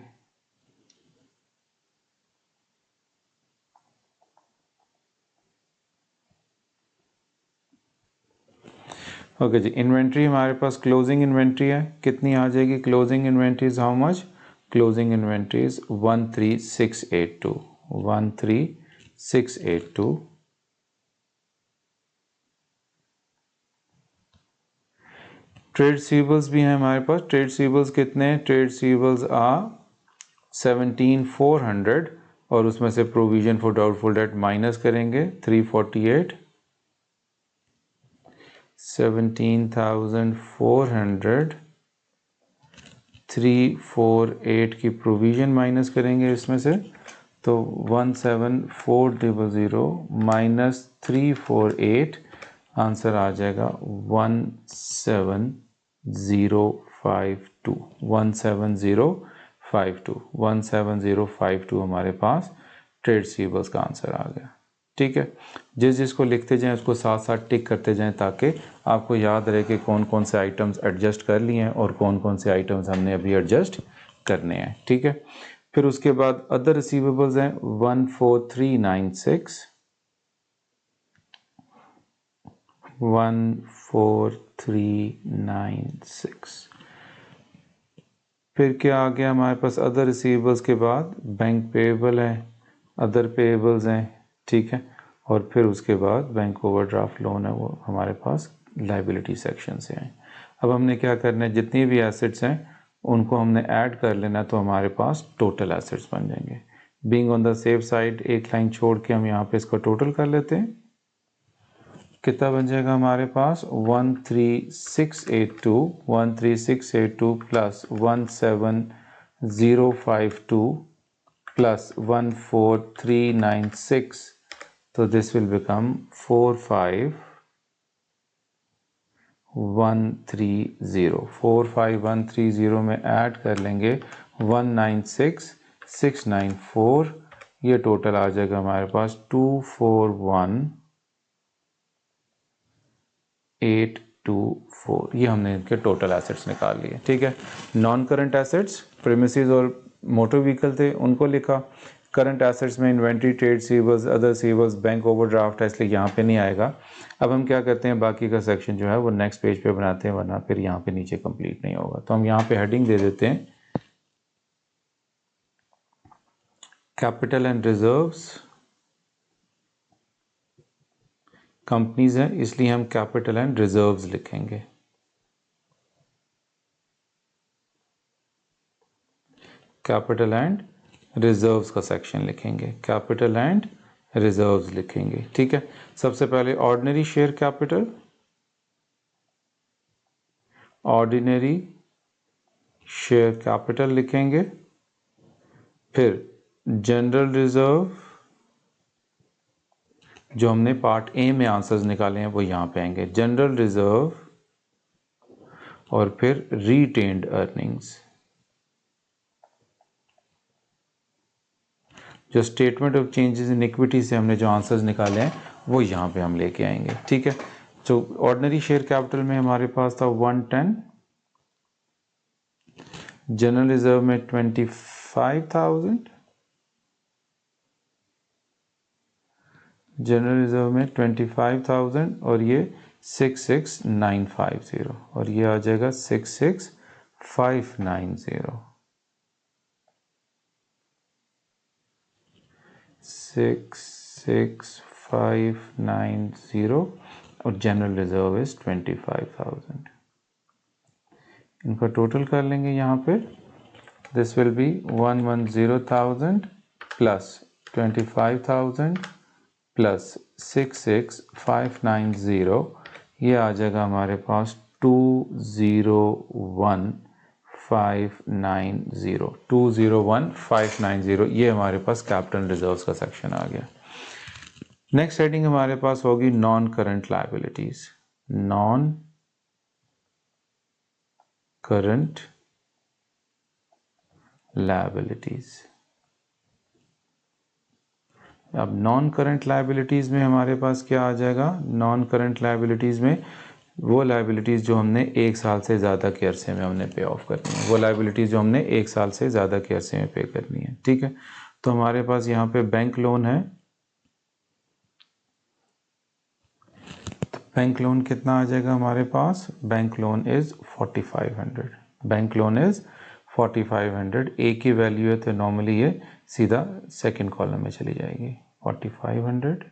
ओके जी, इन्वेंट्री हमारे पास क्लोजिंग इन्वेंट्री है, कितनी आ जाएगी? Closing inventory is how much? Closing inventory is 13682 13682। Trade receivables भी हैं हमारे पास। ट्रेड रिसीवेबल्स कितने हैं? ट्रेड रिसीवेबल्स आ 17400 और उसमें से provision for doubtful debt minus करेंगे 348। 17,400 348 की प्रोविजन माइनस करेंगे इसमें से, तो 17400 माइनस 348 आंसर आ जाएगा 17052 17052 17052 हमारे पास ट्रेड रिसीवेबल्स का आंसर आ गया ठीक है। जिस जिसको लिखते जाएं उसको साथ साथ टिक करते जाएं ताकि आपको याद रहे कि कौन कौन से आइटम्स एडजस्ट कर लिए हैं और कौन कौन से आइटम्स हमने अभी एडजस्ट करने हैं ठीक है। फिर उसके बाद अदर रिसीवेबल्स हैं 14396 14396। फिर क्या आ गया हमारे पास? अदर रिसीवेबल्स के बाद बैंक पेएबल है, अदर पेएबल्स हैं ठीक है। और फिर उसके बाद बैंक ओवरड्राफ्ट लोन है, वो हमारे पास लाइबिलिटी सेक्शन से हैं। अब हमने क्या करना है? जितनी भी एसेट्स हैं उनको हमने ऐड कर लेना, तो हमारे पास टोटल एसेट्स बन जाएंगे। Being on the safe side एक लाइन छोड़ के हम यहाँ पे इसको टोटल कर लेते हैं। कितना बन जाएगा हमारे पास? 13682 प्लस 17052 प्लस 14396, तो दिस विल बिकम 45130। 45130 में ऐड कर लेंगे 196694, ये टोटल आ जाएगा हमारे पास 241824। ये हमने इनके टोटल एसेट्स निकाल लिए ठीक है। नॉन करंट एसेट्स प्रीमिसेस और मोटर व्हीकल थे, उनको लिखा। करंट एसेट्स में inventory, trade receivables, other receivables, bank overdraft है, इसलिए यहाँ पे नहीं आएगा। अब हम क्या करते हैं, बाकी का सेक्शन जो है वो नेक्स्ट पेज पे बनाते हैं, वरना फिर यहाँ पे नीचे कंप्लीट नहीं होगा। तो हम यहाँ पे हेडिंग दे देते हैं कैपिटल एंड रिजर्व्स। कंपनीज हैं इसलिए हम कैपिटल एंड रिजर्व्स लिखेंगे। कैपिटल एंड रिजर्व्स का सेक्शन लिखेंगे, कैपिटल एंड रिजर्व्स लिखेंगे ठीक है। सबसे पहले ordinary share capital, ordinary share capital लिखेंगे। फिर जनरल रिजर्व, जो हमने पार्ट ए में आंसर्स निकाले हैं वो यहाँ पे आएंगे, जनरल रिजर्व। और फिर रिटेन्ड अर्निंग्स, जो statement of changes in equity से हमने जो आंसर्स निकाले हैं वो यहाँ पे हम लेके आएंगे, ठीक है। तो ऑर्डिनरी शेयर कैपिटल में हमारे पास था 110, जनरल रिजर्व में 25,000, जनरल रिजर्व में 25,000 और ये 66,950 और ये आ जाएगा 66,590, 66,590 और जनरल रिजर्व इज 25,000। इनका टोटल कर लेंगे यहाँ पे, this will B 110,000 plus 25,000 plus 66,590, ये आ जाएगा हमारे पास 201,590, 201,590, ये हमारे पास कैपिटल रिजर्व्स का सेक्शन आ गया। नेक्स्ट हेडिंग हमारे पास होगी non current liabilities, non current liabilities. अब नॉन करंट लायबिलिटीज में हमारे पास क्या आ जाएगा, नॉन करंट लायबिलिटीज में वो लायबिलिटीज जो हमने एक साल से ज़्यादा के अरसे में हमने पे ऑफ करनी है, वो लायबिलिटीज जो हमने एक साल से ज़्यादा के अरसे में पे करनी है, ठीक है। तो हमारे पास यहाँ पे बैंक लोन है, बैंक लोन कितना आ जाएगा हमारे पास, bank loan is 4500, bank loan is 4500, A की वैल्यू है तो नॉर्मली ये सीधा सेकंड कॉलम में चली जाएगी, 4500।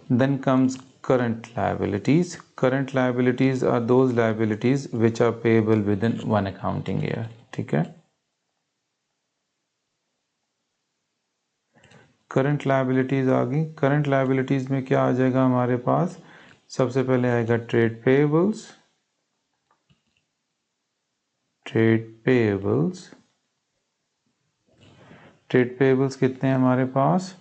Then comes current liabilities. Current liabilities are those liabilities which are payable within one accounting year, ठीक है। करंट लायबिलिटीज़ आ गई, करंट लायबिलिटीज़ में क्या आ जाएगा हमारे पास, सबसे पहले आएगा trade payables, trade payables, trade payables कितने हैं हमारे पास,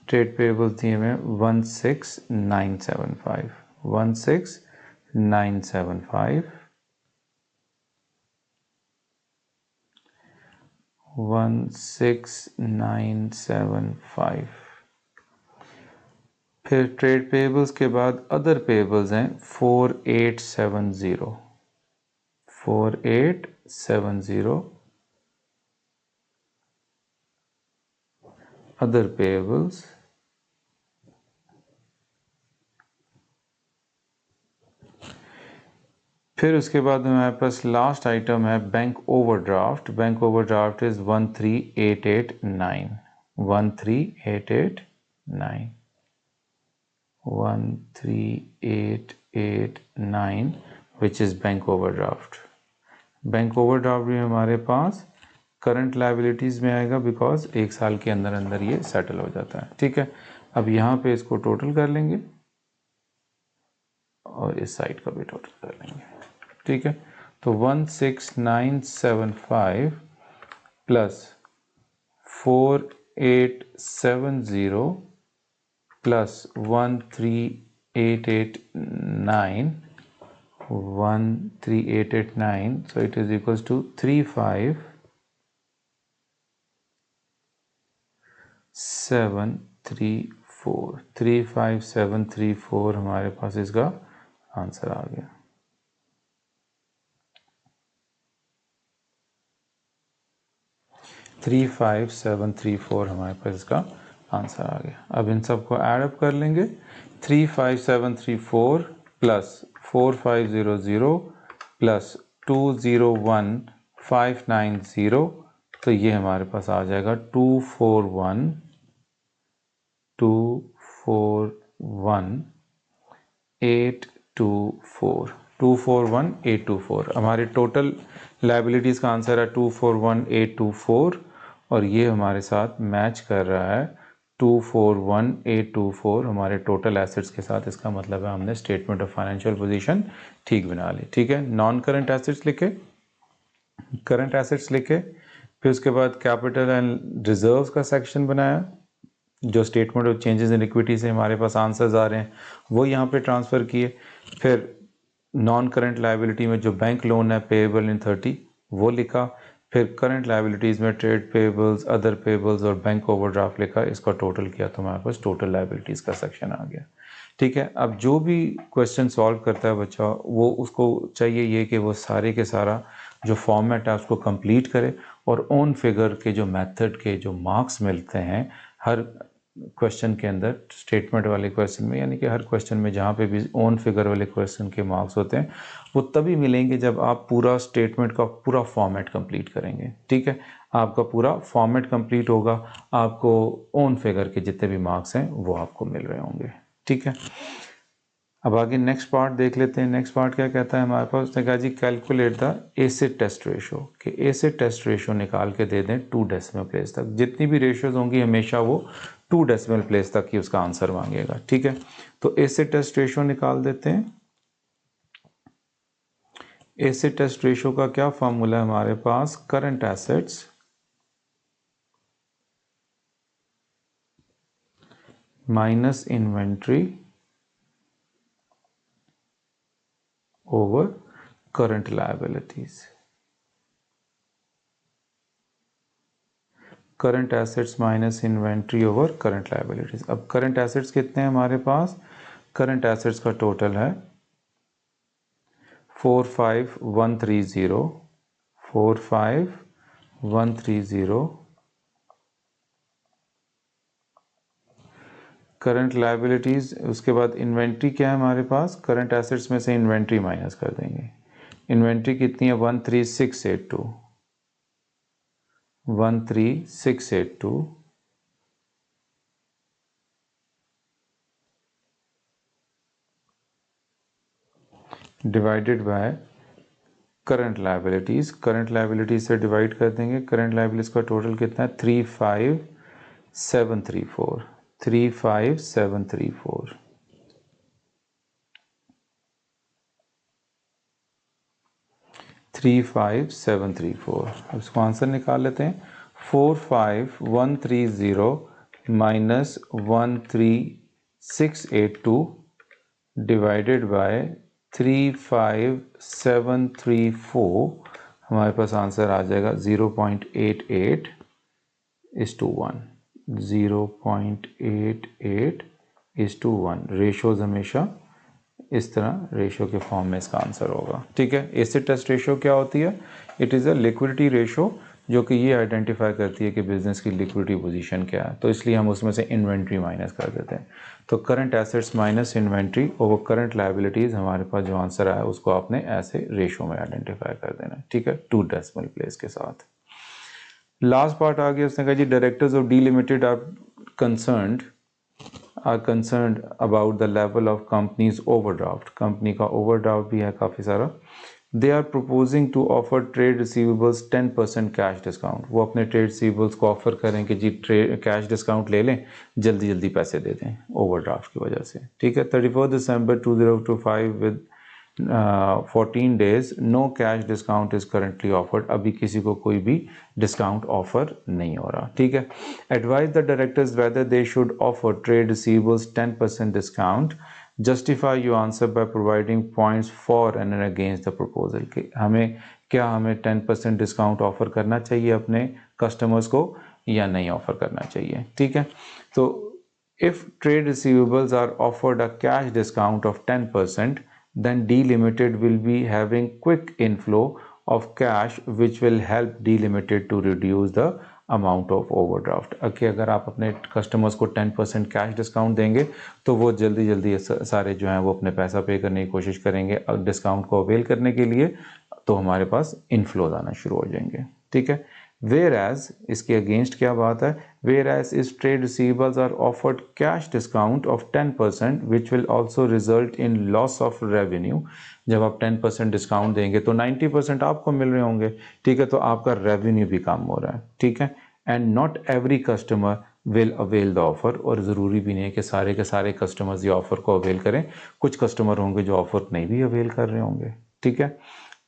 ट्रेड पेएबल्स दिए हुए 16,975, 16,975, 16,975। फिर ट्रेड पेएबल्स के बाद अदर पेएबल्स हैं 4,870, 4,870 अदर पेएबल्स। फिर उसके बाद हमारे पास लास्ट आइटम है bank overdraft, bank overdraft is 13,889, 13,889, 13,889 which is bank overdraft. Bank overdraft भी हमारे पास करंट लायबिलिटीज़ में आएगा बिकॉज एक साल के अंदर अंदर ये सेटल हो जाता है, ठीक है। अब यहाँ पे इसको टोटल कर लेंगे और इस साइड का भी टोटल कर लेंगे, ठीक है। तो 16,975 plus 4,870 plus 13,889, 13,889, so it is equals to 35,734, 35,734 हमारे पास इसका आंसर आ गया। Three five seven three four हमारे पास इसका आंसर आ गया। अब इन सबको ऐड अप कर लेंगे, 35,734 प्लस 4,500 प्लस 201,590, तो ये हमारे पास आ जाएगा 241,824, 241,824 हमारे टोटल लायबिलिटीज़ का आंसर है 241,824 और ये हमारे साथ मैच कर रहा है 241,824 हमारे टोटल एसेट्स के साथ। इसका मतलब है हमने स्टेटमेंट ऑफ फाइनेंशियल पोजीशन ठीक बना ली, ठीक है। नॉन करंट एसेट्स लिखे, करंट एसेट्स लिखे, फिर उसके बाद कैपिटल एंड रिजर्व्स का सेक्शन बनाया, जो statement of changes in equity से हमारे पास आंसर्स आ रहे हैं वो यहाँ पे ट्रांसफ़र किए। फिर नॉन करंट लायबिलिटी में जो बैंक लोन है पेएबल इन 30 वो लिखा, फिर करंट लाइबिलिटीज़ में ट्रेड पेबल्स, अदर पेबल्स और बैंक ओवरड्राफ्ट लिखा, इसका टोटल किया तो हमारे पास टोटल लाइबिलिटीज़ का सेक्शन आ गया। ठीक है, अब जो भी क्वेश्चन सॉल्व करता है बच्चा, वो उसको चाहिए ये कि वो सारे के सारा जो फॉर्मेट है उसको कंप्लीट करे और ऑन फिगर के जो मेथड के जो मार्क्स मिलते हैं हर क्वेश्चन के अंदर, स्टेटमेंट वाले क्वेश्चन में, यानी कि हर क्वेश्चन में जहाँ पे भी ऑन फिगर वाले क्वेश्चन के मार्क्स होते हैं वो तभी मिलेंगे जब आप पूरा स्टेटमेंट का पूरा फॉर्मेट कंप्लीट करेंगे। ठीक है, आपका पूरा फॉर्मेट कंप्लीट होगा, आपको ऑन फिगर के जितने भी मार्क्स हैं वो आपको मिल रहे होंगे। ठीक है, अब आगे नेक्स्ट पार्ट देख लेते हैं। नेक्स्ट पार्ट क्या कहता है हमारे पास, उसने कहा जी calculate the acid test ratio, कि एसिड टेस्ट रेशो निकाल के दे दें 2 डेसिमल प्लेस तक। जितनी भी रेशियोज होंगी हमेशा वो 2 डेसिमल प्लेस तक ही उसका आंसर मांगेगा। ठीक है, तो एसिड टेस्ट रेशो निकाल देते हैं। एसिड टेस्ट रेशो का क्या फॉर्मूला है हमारे पास, current assets minus inventory over current liabilities. Current assets minus inventory over current liabilities. अब करंट एसेट्स कितने हैं हमारे पास, करंट एसेट्स का टोटल है 45130, 45130। करंट लायबिलिटीज, उसके बाद इन्वेंट्री क्या है हमारे पास, करंट एसेट्स में से इन्वेंट्री माइनस कर देंगे। इन्वेंट्री कितनी है 13682, 13682 divided by current liabilities. Current liabilities से डिवाइड कर देंगे। करंट लायबिलिटीज का टोटल कितना है 35734, 35734। 35734। अब इसको आंसर निकाल लेते हैं। 45130 माइनस 13682 डिवाइडेड बाय 35734, हमारे पास आंसर आ जाएगा 0.88 is to 1, 0.88 is to 1। Ratios हमेशा इस तरह रेशो के फॉर्म में इसका आंसर होगा। ठीक है, एसिड टेस्ट रेशो क्या होती है, it is a liquidity ratio, जो कि ये आइडेंटिफाई करती है कि बिजनेस की लिक्विडिटी पोजीशन क्या है, तो इसलिए हम उसमें से इन्वेंट्री माइनस कर देते हैं। तो current assets minus inventory over current liabilities, हमारे पास जो आंसर आया उसको आपने ऐसे रेशो में आइडेंटिफाई कर देना है। ठीक है, 2 डेसिमल प्लेस के साथ। लास्ट पार्ट आ गया, उसने कहा जी directors of D limited are concerned about the level of company's overdraft. Company का ओवरड्राफ्ट भी है काफ़ी सारा। They are proposing to offer trade receivables 10% cash discount. वो अपने ट्रेड रिसीवेबल्स को ऑफर करें कि जी कैश डिस्काउंट ले लें, जल्दी जल्दी पैसे दे दें ओवरड्राफ्ट की वजह से। ठीक है, 31 December 2025 with 14 days, no cash discount is currently offered. अभी किसी को कोई भी डिस्काउंट ऑफर नहीं हो रहा। ठीक है, advise the directors whether they should offer trade receivables 10% discount, justify your answer by providing points for and against the proposal. कि हमें 10% डिस्काउंट ऑफर करना चाहिए अपने कस्टमर्स को या नहीं ऑफर करना चाहिए। ठीक है, तो if trade receivables are offered a cash discount of 10%, then D Limited will be having quick inflow of cash which will help D Limited to reduce the amount of overdraft। अगर आप अपने customers को 10% cash discount देंगे तो वो जल्दी जल्दी सारे जो हैं वो अपने पैसा पे करने की कोशिश करेंगे डिस्काउंट को अवेल करने के लिए, तो हमारे पास इनफ्लोज आना शुरू हो जाएंगे। ठीक है, वेयर एज, इसके अगेंस्ट क्या बात है, whereas is trade receivables are offered cash discount of 10% which will also result in loss of revenue. जब आप 10% डिस्काउंट देंगे तो 90% आपको मिल रहे होंगे। ठीक है, तो आपका रेवेन्यू भी कम हो रहा है। ठीक है, and not every customer will avail the offer. और ज़रूरी भी नहीं है कि सारे के सारे कस्टमर्स ये ऑफ़र को अवेल करें, कुछ कस्टमर होंगे जो ऑफ़र नहीं भी अवेल कर रहे होंगे। ठीक है,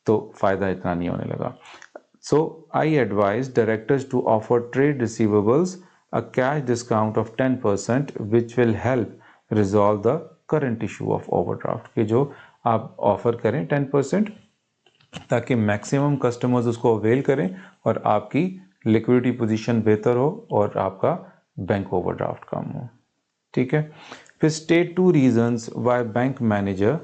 तो फ़ायदा इतना नहीं होने लगा। So I advise directors to offer trade receivables a cash discount of 10% which will help resolve the current issue of overdraft। कि जो आप ऑफर करें 10%, ताकि मैक्सिमम कस्टमर्स उसको अवेल करें और आपकी लिक्विडिटी पोजीशन बेहतर हो और आपका बैंक ओवरड्राफ्ट कम हो। ठीक है, फिर state 2 reasons why bank manager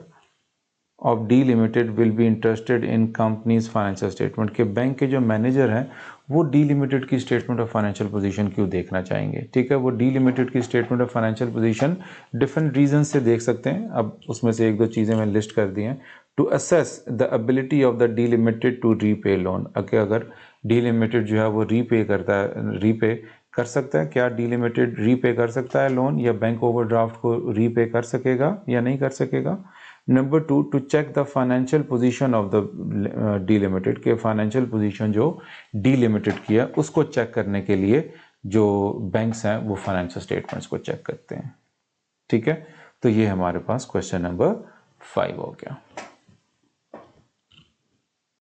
of D limited will be interested in company's financial statement, के बैंक के जो मैनेजर हैं वो डी लिमिटेड की स्टेटमेंट ऑफ फाइनेंशियल पोजीशन क्यों देखना चाहेंगे। ठीक है, वो डी लिमिटेड की statement of financial position different reason से देख सकते हैं। अब उसमें से एक दो चीज़ें मैंने लिस्ट कर दी हैं। To assess the ability of the D limited to repay loan, अगर डी लिमिटेड जो है वो रीपे करता है, रीपे कर सकता है, क्या डी लिमिटेड रीपे कर सकता है लोन, या बैंक ओवरड्राफ्ट को रीपे कर सकेगा या नहीं कर सकेगा। Number 2, to check the financial position of the D limited, के फाइनेंशियल पोजीशन जो डी लिमिटेड की है उसको चेक करने के लिए जो बैंक्स हैं वो फाइनेंशियल स्टेटमेंट्स को चेक करते हैं। ठीक है, तो ये हमारे पास क्वेश्चन नंबर 5 हो गया।